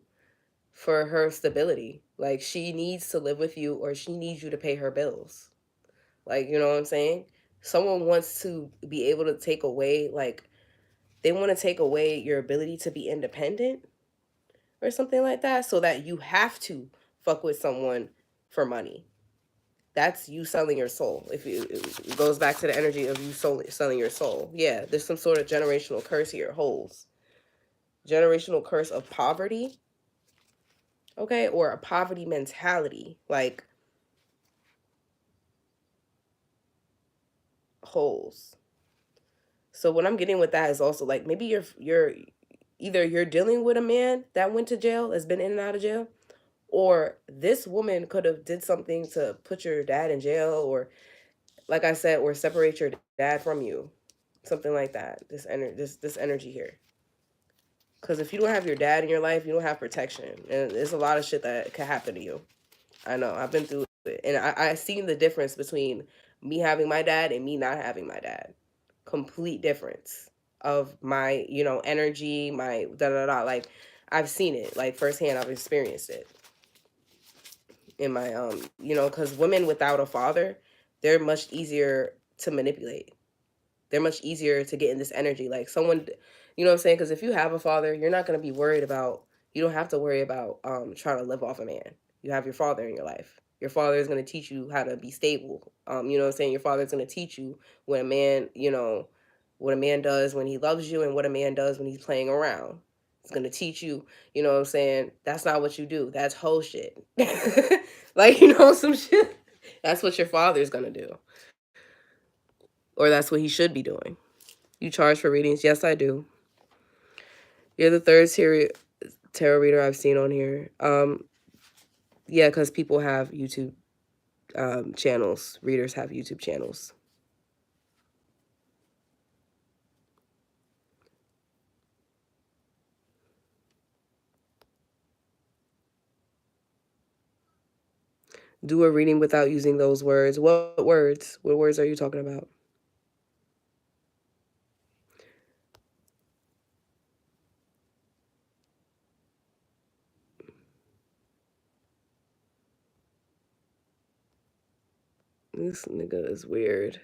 for her stability. Like she needs to live with you or she needs you to pay her bills. Like, you know what I'm saying? Someone wants to be able to take away, like, they want to take away your ability to be independent or something like that so that you have to fuck with someone for money. That's you selling your soul. If it goes back to the energy of you selling your soul. Yeah, there's some sort of generational curse here, holes. Generational curse of poverty, okay, or a poverty mentality, like holes. So what I'm getting with that is also like maybe you're either you're dealing with a man that went to jail, has been in and out of jail, or this woman could have did something to put your dad in jail, or like I said, or separate your dad from you, something like that. This energy here. Because if you don't have your dad in your life, you don't have protection, and there's a lot of shit that could happen to you. I know. I've been through it. And I seen the difference between me having my dad and me not having my dad. Complete difference of my, energy, my da da da. Like, I've seen it, like, firsthand. I've experienced it in my, because women without a father, they're much easier to manipulate. They're much easier to get in this energy. Like, someone, you know what I'm saying? Because if you have a father, you're not going to be worried about, you don't have to worry about trying to live off a man. You have your father in your life. Your father is going to teach you how to be stable. You know what I'm saying? Your father is going to teach you what a man, what a man does when he loves you and what a man does when he's playing around. It's going to teach you, you know what I'm saying? That's not what you do. That's whole shit. Like, some shit. That's what your father is going to do. Or that's what he should be doing. You charge for readings? Yes, I do. You're the third tarot reader I've seen on here. Yeah, because people have YouTube channels. Readers have YouTube channels. Do a reading without using those words. What words? What words are you talking about? This nigga is weird.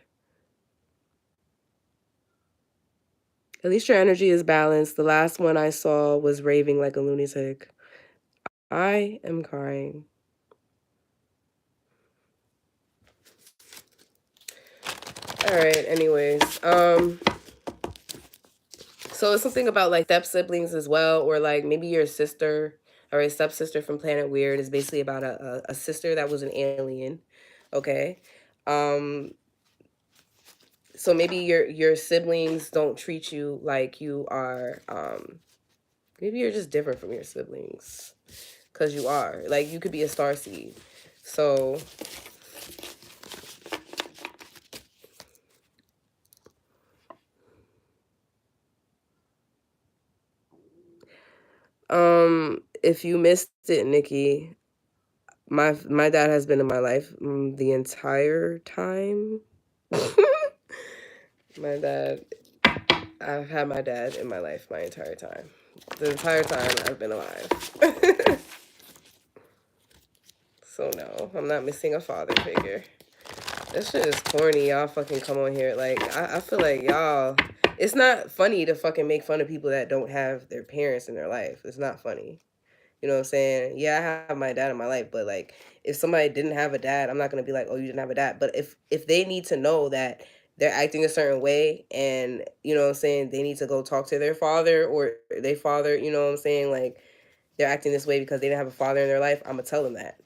At least your energy is balanced. The last one I saw was raving like a lunatic. I am crying. All right, anyways. So it's something about like step siblings as well, or like maybe your sister or a stepsister from Planet Weird is basically about a sister that was an alien. Okay. Um, so maybe your siblings don't treat you like you are, maybe you're just different from your siblings. Cause you are. Like you could be a star seed. So If you missed it, Nikki, my dad has been in my life the entire time. My dad, I've had my dad in my life my entire time. The entire time I've been alive. So no, I'm not missing a father figure. This shit is corny. Y'all fucking come on here. Like, I feel like y'all, it's not funny to fucking make fun of people that don't have their parents in their life. It's not funny. You know what I'm saying? Yeah, I have my dad in my life, but like if somebody didn't have a dad, I'm not gonna be like, oh, you didn't have a dad. But if they need to know that they're acting a certain way and you know what I'm saying, they need to go talk to their father or their father, you know what I'm saying, like they're acting this way because they didn't have a father in their life, I'm gonna tell them that.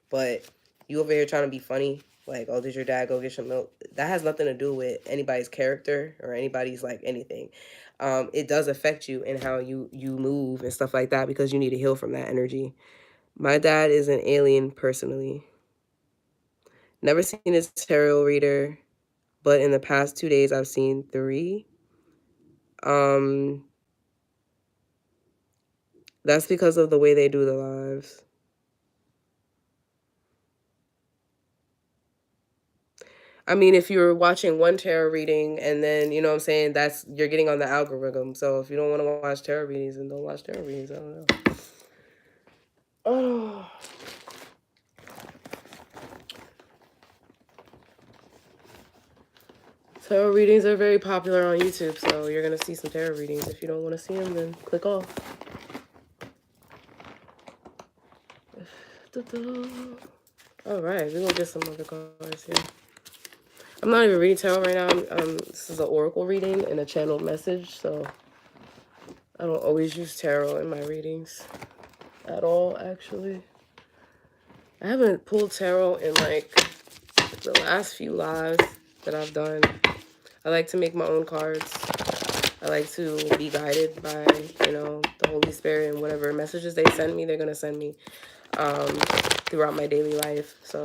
But you over here trying to be funny, like, oh, did your dad go get some milk? That has nothing to do with anybody's character or anybody's like anything. It does affect you and how you move and stuff like that because you need to heal from that energy. My dad is an alien personally. Never seen his tarot reader, but in the past 2 days I've seen three. Um, that's because of the way they do the lives. I mean, if you're watching one tarot reading and then, you know what I'm saying, that's you're getting on the algorithm. So if you don't want to watch tarot readings, then don't watch tarot readings. I don't know. Oh. Tarot readings are very popular on YouTube, so you're going to see some tarot readings. If you don't want to see them, then click off. All right, we're going to get some other cards here. I'm not even reading tarot right now. This is an oracle reading and a channeled message, so I don't always use tarot in my readings at all, actually. I haven't pulled tarot in like the last few lives that I've done. I like to make my own cards. I like to be guided by, you know, the Holy Spirit and whatever messages they send me, they're going to send me throughout my daily life. So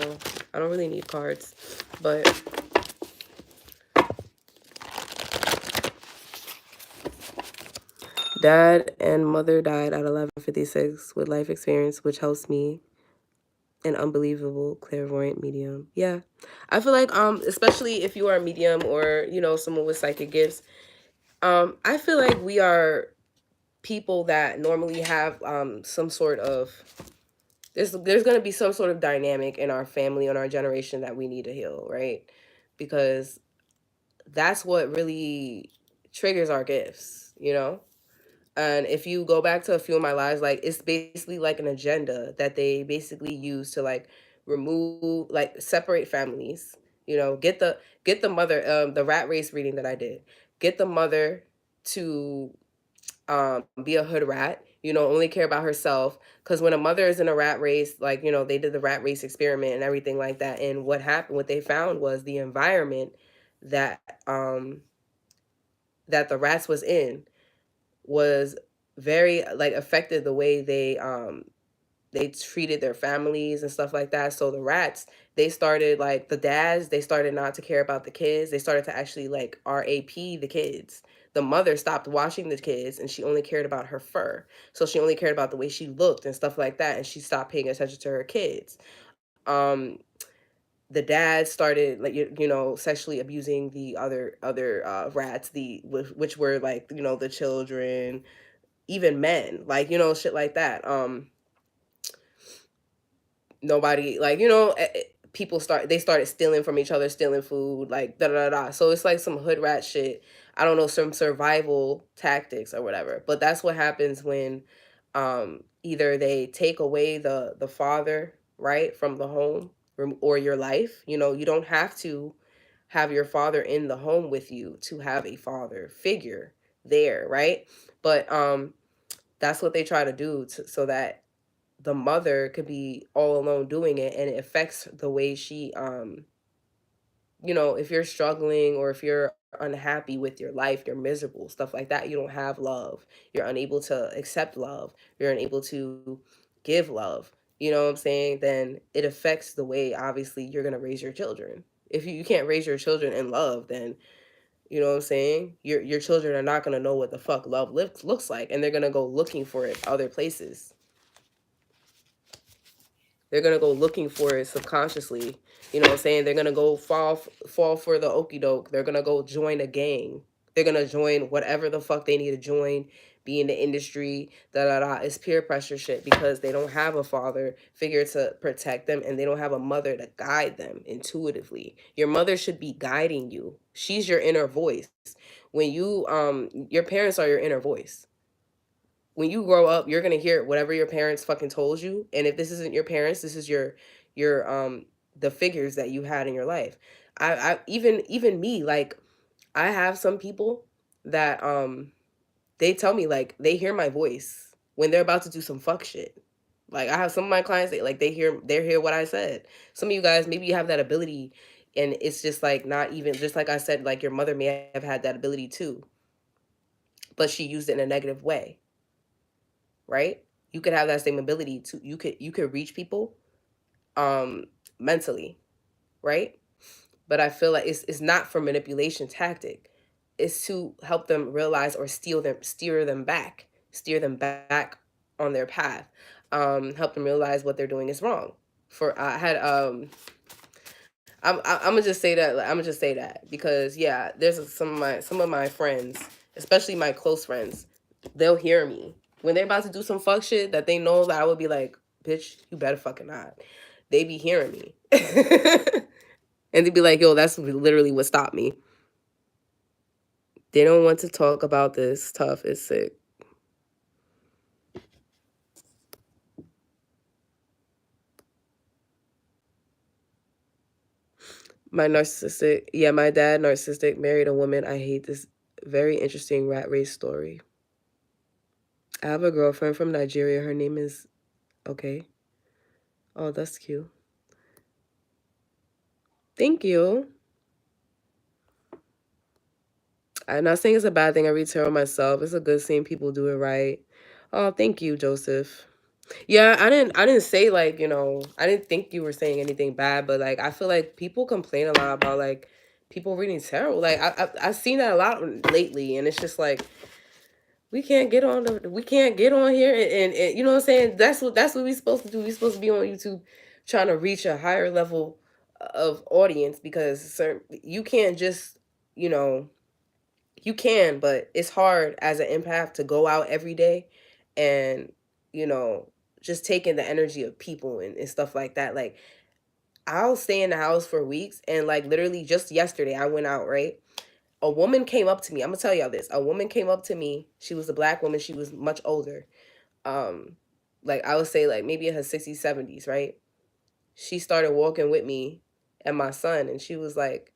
I don't really need cards, but dad and mother died at 11:56 with life experience, which helps me an unbelievable clairvoyant medium. Yeah. I feel like especially if you are a medium or, you know, someone with psychic gifts, I feel like we are people that normally have some sort of there's going to be some sort of dynamic in our family and our generation that we need to heal, right? Because that's what really triggers our gifts, you know? And if you go back to a few of my lives, like it's basically like an agenda that they basically use to like remove, like separate families. You know, get the mother, the rat race reading that I did, get the mother to be a hood rat. You know, only care about herself. Because when a mother is in a rat race, like you know, they did the rat race experiment and everything like that. And what happened? What they found was the environment that that the rats was in was very like affected the way they treated their families and stuff like that. So the rats, they started like the dads, they started not to care about the kids. They started to actually like RAP the kids. The mother stopped watching the kids and she only cared about her fur. So she only cared about the way she looked and stuff like that. And she stopped paying attention to her kids. Um, the dad started like you know sexually abusing the other rats which were like you know the children, even men, like you know shit like that. Nobody like you know people started stealing from each other, stealing food, like da da da da. So it's like some hood rat shit. I don't know, some survival tactics or whatever, but that's what happens when either they take away the father, right, from the home, or your life. You know, you don't have to have your father in the home with you to have a father figure there, right? But that's what they try to do so that the mother could be all alone doing it, and it affects the way she you know, if you're struggling or if you're unhappy with your life, you're miserable, stuff like that, you don't have love, you're unable to accept love, you're unable to give love, you know what I'm saying, then it affects the way obviously you're going to raise your children. If you can't raise your children in love, then You know what I'm saying? Your children are not gonna know what the fuck love looks like, and they're gonna go looking for it other places. They're gonna go looking for it subconsciously. You know what I'm saying? They're gonna go fall for the okey doke. They're gonna go join a gang. They're gonna join whatever the fuck they need to join, be in the industry, da da da. It's peer pressure shit because they don't have a father figure to protect them and they don't have a mother to guide them intuitively. Your mother should be guiding you. She's your inner voice. When you your parents are your inner voice. When you grow up, you're gonna hear whatever your parents fucking told you. And if this isn't your parents, this is your the figures that you had in your life. I even me, like I have some people that they tell me like they hear my voice when they're about to do some fuck shit. Like I have some of my clients that like they hear what I said. Some of you guys maybe you have that ability and it's just like not even just like I said, like your mother may have had that ability too, but she used it in a negative way, right? You could have that same ability to you could reach people um mentally, right? But I feel like it's not for manipulation tactic. It's to help them realize or steer them back on their path. Help them realize what they're doing is wrong. For I had I'm gonna just say that. I'm gonna just say that because yeah, there's some of my friends, especially my close friends, they'll hear me when they're about to do some fuck shit that they know that I would be like, bitch, you better fucking not. They be hearing me, and they'd be like, yo, that's literally what stopped me. They don't want to talk about this. Tough is sick. My narcissistic, yeah, my dad narcissistic married a woman. I hate this very interesting rat race story. I have a girlfriend from Nigeria. Her name is okay. Oh, that's cute. Thank you. I'm not saying it's a bad thing. I read tarot myself. It's a good seeing people do it right. Oh, thank you, Joseph. Yeah, I didn't say like, I didn't think you were saying anything bad, but like I feel like people complain a lot about like people reading tarot. Like I've seen that a lot lately and it's just like we can't get on here and you know what I'm saying? That's what we supposed to do. We supposed to be on YouTube trying to reach a higher level of audience because you can't just, you know, you can, but it's hard as an empath to go out every day and, you know, just taking the energy of people and stuff like that. Like I'll stay in the house for weeks and like literally just yesterday I went out, right? A woman came up to me. I'm gonna tell y'all this. A woman came up to me. She was a black woman. She was much older. Um, like I would say like maybe in her 60s, 70s, right? She started walking with me and my son and she was like,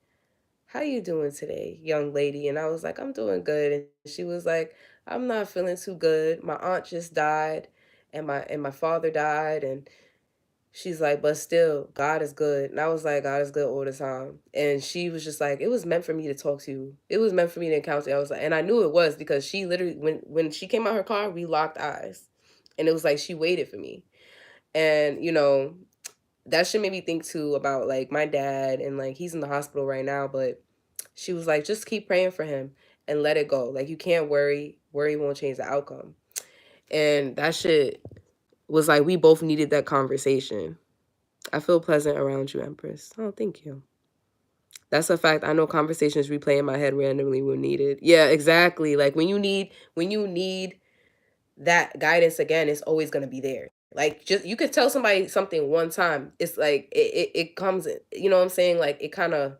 how you doing today, young lady? And I was like, I'm doing good. And she was like, I'm not feeling too good. My aunt just died and my father died and she's like, but still, God is good. And I was like, God is good all the time. And she was just like, it was meant for me to talk to you. It was meant for me to encounter you. I was like, and I knew it was because she literally, when she came out her car, we locked eyes. And it was like she waited for me. And, that should make me think too about like my dad and like he's in the hospital right now, but she was like, just keep praying for him and let it go. Like you can't worry. Worry won't change the outcome. And that shit was like we both needed that conversation. I feel pleasant around you, Empress. Oh, thank you. That's a fact. I know conversations replay in my head randomly when needed. Yeah, exactly. Like when you need that guidance again, it's always gonna be there. Like just you could tell somebody something one time. It's like it comes. You know what I'm saying? Like it kind of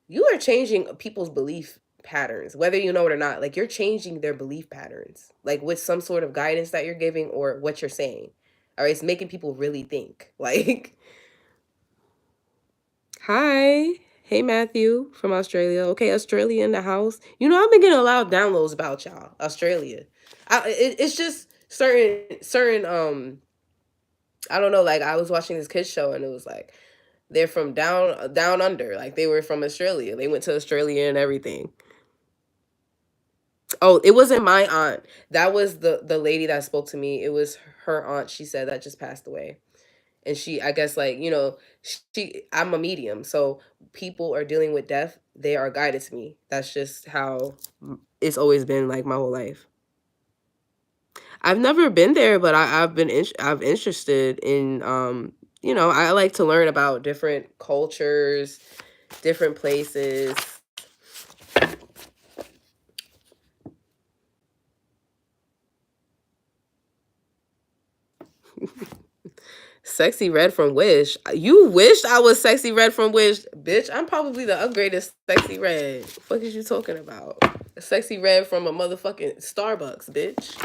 you are changing people's belief patterns, whether you know it or not. Like you're changing their belief patterns, like with some sort of guidance that you're giving or what you're saying. All right, it's making people really think. Like hi. Hey Matthew from Australia. Okay, Australia in the house. I've been getting a lot of downloads about y'all. Australia. It's just certain I don't know, like I was watching this kids show and it was like they're from down under. Like they were from Australia. They went to Australia and everything. Oh, it wasn't my aunt. That was the lady that spoke to me. It was her aunt, she said, that just passed away. And she, I guess, like, I'm a medium, so people are dealing with death, they are guided to me. That's just how it's always been, like, my whole life. I've never been there, but I've interested in, I like to learn about different cultures, different places. Sexy Red from Wish. You wished I was Sexy Red from Wish, bitch. I'm probably the upgraded Sexy Red. What is you talking about? Sexy Red from a motherfucking Starbucks, bitch.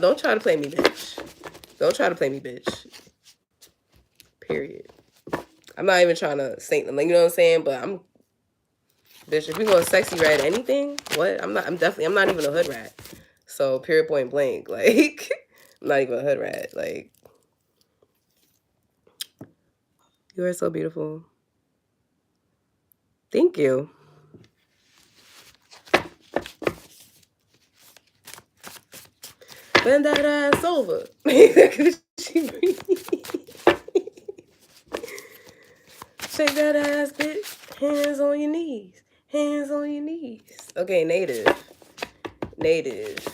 Don't try to play me, bitch. Don't try to play me, bitch. Period. I'm not even trying to say, like, you know what I'm saying? But bitch, if we going Sexy Red anything, what? I'm not even a hood rat. So, period, point blank. Like, I'm not even a hood rat. Like, you are so beautiful. Thank you. Bend that ass over. Shake that ass, bitch. Hands on your knees. Hands on your knees. Okay, native. Native.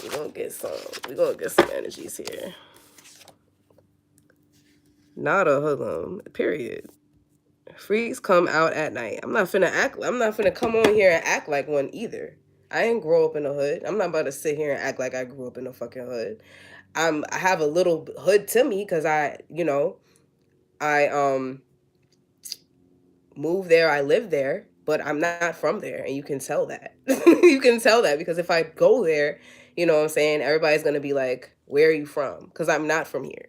We're gonna get some energies here. Not a hoodlum. Period. Freaks come out at night. I'm not finna come on here and act like one either. I didn't grow up in the hood. I'm not about to sit here and act like I grew up in the fucking hood. I have a little hood to me because I moved there, I live there, but I'm not from there, and you can tell that. You can tell that because if I go there, you know what I'm saying, everybody's gonna be like, where are you from? Because I'm not from here.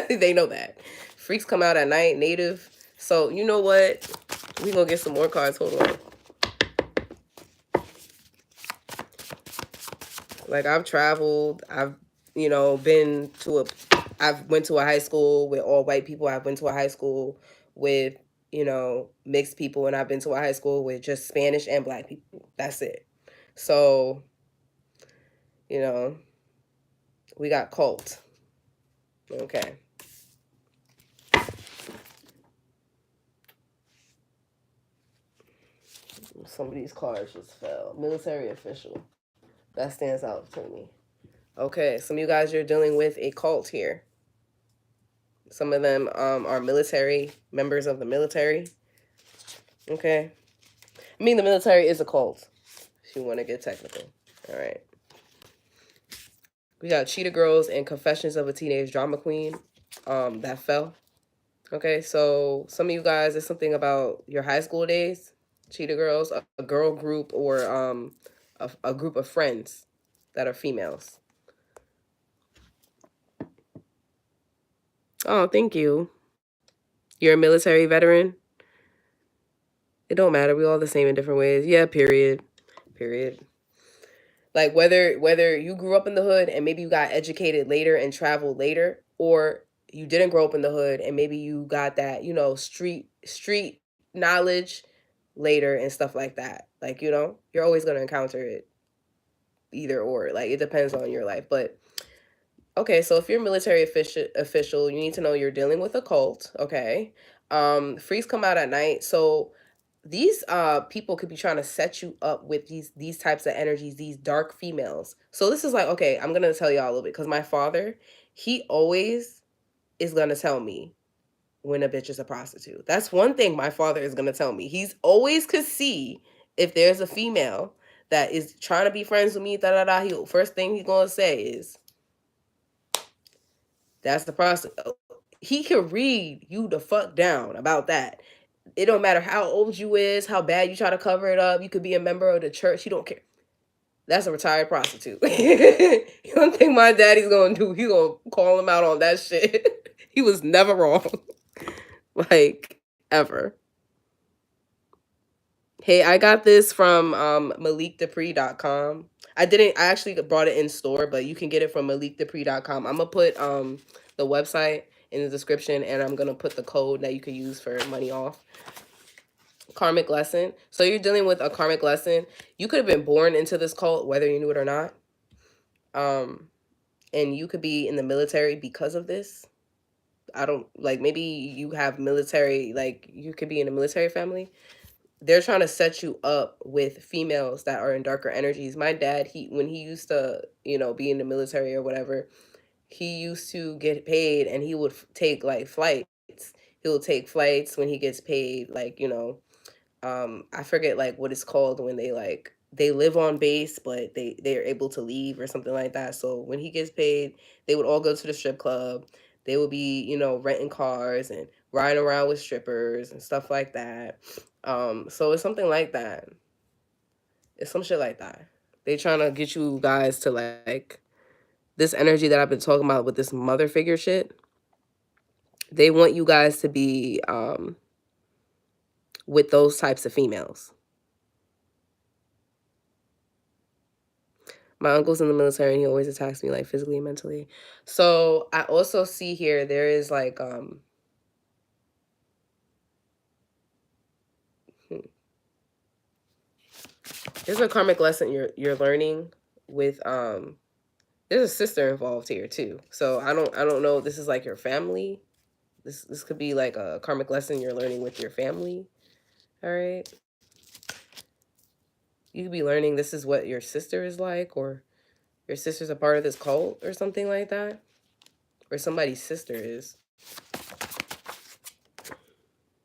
They know that. Freaks come out at night, native. So you know what? We gonna get some more cards. Hold on. Like, I've traveled. Been to I've went to a high school with all white people. I've been to a high school with, mixed people, and I've been to a high school with just Spanish and black people. That's it. So, you know, we got cult. Okay. Some of these cards just fell. Military official. That stands out to me. Okay, some of you guys, you're dealing with a cult here. Some of them are military, members of the military. Okay. I mean, the military is a cult, if you want to get technical. All right. We got Cheetah Girls and Confessions of a Teenage Drama Queen. That fell. Okay, so some of you guys, there's something about your high school days. Cheetah Girls, a girl group, or a group of friends that are females. Oh, thank you. You're a military veteran? It don't matter. We all the same in different ways. Yeah, period. Period. Like, whether you grew up in the hood and maybe you got educated later and traveled later, or you didn't grow up in the hood and maybe you got that, street knowledge later and stuff like that. Like, you're always going to encounter it, either or. Like, it depends on your life. But okay, so if you're a military official, you need to know you're dealing with a cult. Okay. Freaks come out at night. So these people could be trying to set you up with these types of energies, these dark females. So this is like, okay, I'm gonna tell y'all a little bit, because my father, he always is gonna tell me when a bitch is a prostitute. That's one thing my father is gonna tell me. He's always could see if there's a female that is trying to be friends with me, da da da. He first thing he's gonna say is, that's the prostitute. He can read you the fuck down about that. It don't matter how old you is, how bad you try to cover it up. You could be a member of the church. He don't care. That's a retired prostitute. You don't think my daddy's gonna do? He gonna call him out on that shit. He was never wrong, like, ever. Hey, I got this from MalikDupree.com. I actually brought it in store, but you can get it from MalikDupree.com. I'm gonna put the website in the description, and I'm gonna put the code that you can use for money off. Karmic lesson. So you're dealing with a karmic lesson. You could have been born into this cult, whether you knew it or not. and you could be in the military because of this. I don't like, maybe you have military, like you could be in a military family. They're trying to set you up with females that are in darker energies. My dad, he when he used to, be in the military or whatever, he used to get paid and he would take like flights. He'll take flights when he gets paid, like, I forget like what it's called when they live on base but they're able to leave or something like that. So when he gets paid, they would all go to the strip club. They would be, renting cars and riding around with strippers and stuff like that. So it's something like that. It's some shit like that. They trying to get you guys to like this energy that I've been talking about with this mother figure shit. They want you guys to be with those types of females. My uncle's in the military and he always attacks me like physically and mentally. So I also see here there is like hmm, there's a karmic lesson you're learning with there's a sister involved here too. So I don't know if this is like your family. This could be like a karmic lesson you're learning with your family. All right. You could be learning this is what your sister is like, or your sister's a part of this cult or something like that. Or somebody's sister is.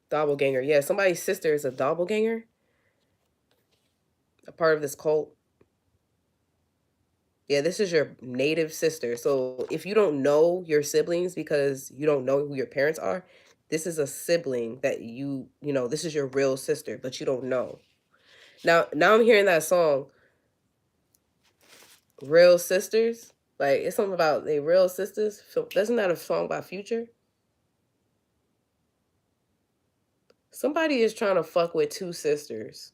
Doppelganger. Yeah, somebody's sister is a doppelganger, a part of this cult. Yeah, this is your native sister. So if you don't know your siblings because you don't know who your parents are, this is a sibling that this is your real sister, but you don't know. Now I'm hearing that song, Real Sisters. Like it's something about they real sisters. So isn't that a song by Future? Somebody is trying to fuck with two sisters.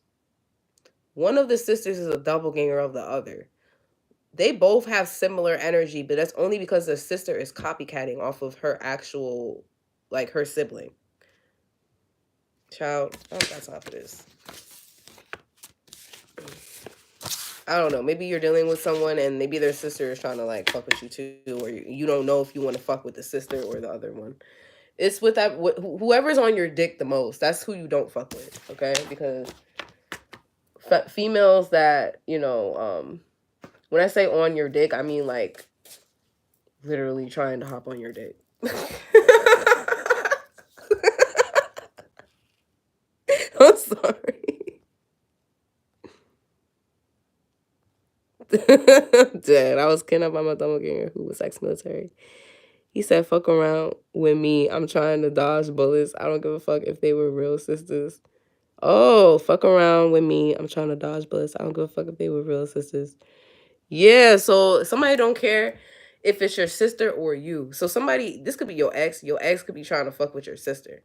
One of the sisters is a doppelganger of the other. They both have similar energy, but that's only because the sister is copycatting off of her actual, like her sibling. Child, I don't got time for this. I don't know. Maybe you're dealing with someone and maybe their sister is trying to like fuck with you too, or you don't know if you want to fuck with the sister or the other one. It's with that whoever's on your dick the most. That's who you don't fuck with, okay? Because females that when I say on your dick, I mean like literally trying to hop on your dick. I'm sorry. Dead. I was kidnapped by my doppelganger who was ex-military. He said, fuck around with me. I'm trying to dodge bullets. I don't give a fuck if they were real sisters. Oh, fuck around with me. I'm trying to dodge bullets. I don't give a fuck if they were real sisters. Yeah, so somebody don't care if it's your sister or you. So somebody, this could be your ex. Your ex could be trying to fuck with your sister.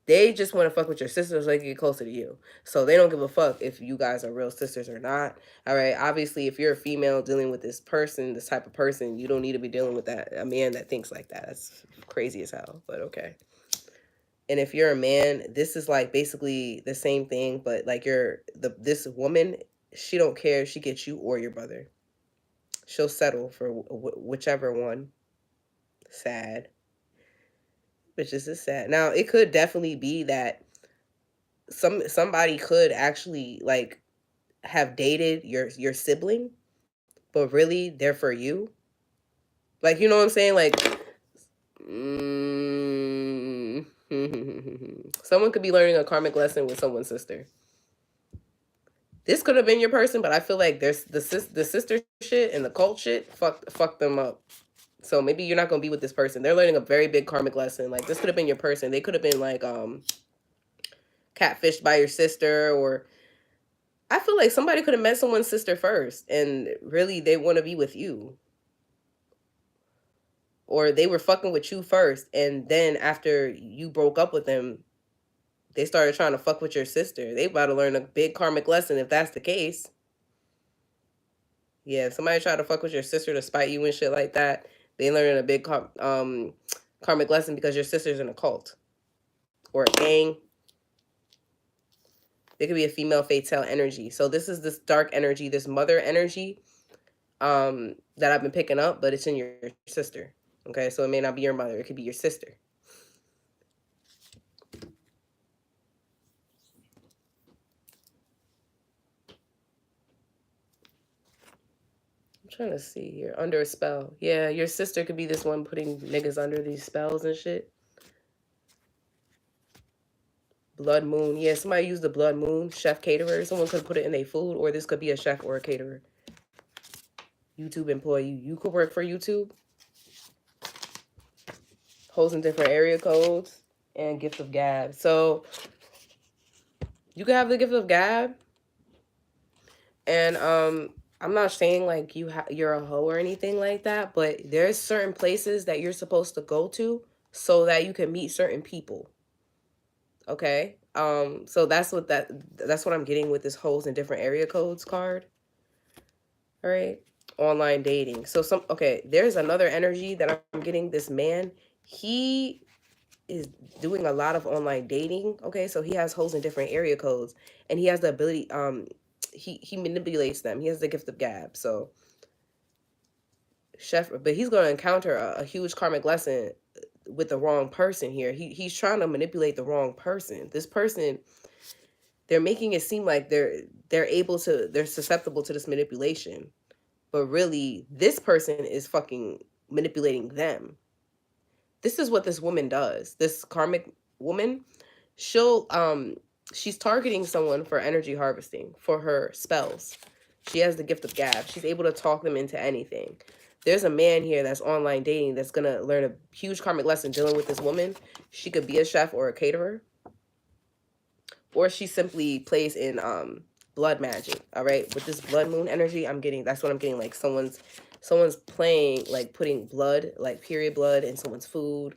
They just want to fuck with your sister so they can get closer to you. So they don't give a fuck if you guys are real sisters or not. All right. Obviously, if you're a female dealing with this person, this type of person, you don't need to be dealing with that. A man that thinks like that. That's crazy as hell. But okay. And if you're a man, this is like basically the same thing, but like this woman, she don't care if she gets you or your brother. She'll settle for whichever one. Sad. Which is just sad. Now it could definitely be that somebody could actually like have dated your sibling, but really they're for you. Like you know what I'm saying? Like mm, someone could be learning a karmic lesson with someone's sister. This could have been your person, but I feel like there's the sister shit and the cult shit fuck them up. So maybe you're not gonna be with this person. They're learning a very big karmic lesson. Like this could have been your person. They could have been like catfished by your sister, or I feel like somebody could have met someone's sister first and really they want to be with you. Or they were fucking with you first and then after you broke up with them, they started trying to fuck with your sister. They about to learn a big karmic lesson if that's the case. Yeah, if somebody tried to fuck with your sister to spite you and shit like that, they learning a big karmic lesson because your sister's in a cult or a gang. They could be a female fatale energy. So this is this dark energy, this mother energy. that I've been picking up, but it's in your sister. Okay, so it may not be your mother, it could be your sister. I'm trying to see here. Under a spell. Yeah, your sister could be this one putting niggas under these spells and shit. Blood moon. Yeah, somebody used the blood moon. Chef caterer. Someone could put it in their food, or this could be a chef or a caterer. YouTube employee. You could work for YouTube. Holes in different area codes. And gift of gab. So you could have the gift of gab. And I'm not saying like you're a hoe or anything like that, but there's certain places that you're supposed to go to so that you can meet certain people. Okay? So that's what I'm getting with this holes in different area codes card. All right? Online dating. So there's another energy that I'm getting. This man, he is doing a lot of online dating. Okay? So he has holes in different area codes and he has the ability he manipulates them. He has the gift of gab. So chef, but he's going to encounter a huge karmic lesson with the wrong person here. He's trying to manipulate the wrong person. This person, they're making it seem like they're susceptible to this manipulation, but really this person is fucking manipulating them. This is what this woman does. This karmic woman, she's targeting someone for energy harvesting for her spells. She has the gift of gab. She's able to talk them into anything. There's a man here that's online dating that's gonna learn a huge karmic lesson dealing with this woman. She could be a chef or a caterer, or she simply plays in blood magic. All right, with this blood moon energy, that's what I'm getting. Like someone's playing, like putting blood, like period blood, in someone's food,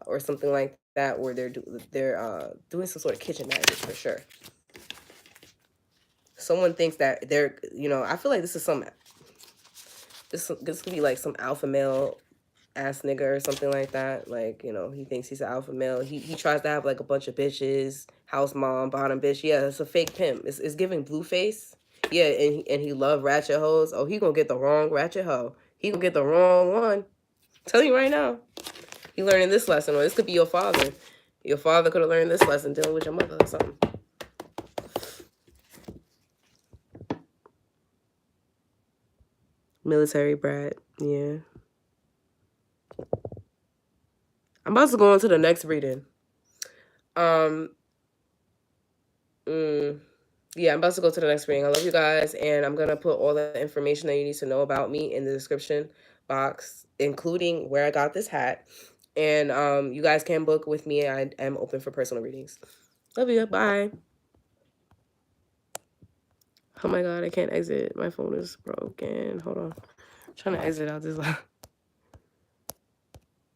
or something like that, or they're doing some sort of kitchen magic for sure. Someone thinks that I feel like this could be like some alpha male ass nigga or something like that. Like, he thinks he's an alpha male. He tries to have like a bunch of bitches, house mom, bottom bitch. Yeah, it's a fake pimp. It's giving blue face. Yeah, and he love ratchet hoes. Oh, he gonna get the wrong ratchet hoe. He gonna get the wrong one. Tell you right now. He learning this lesson, or this could be your father. Your father could have learned this lesson dealing with your mother or something. Military brat. Yeah. I'm about to go on to the next reading. Um. Yeah, I'm about to go to the next reading. I love you guys, and I'm gonna put all the information that you need to know about me in the description box, including where I got this hat. And you guys can book with me. I am open for personal readings. Love you. Bye. Oh my god, I can't exit. My phone is broken. Hold on. I'm trying to exit out this.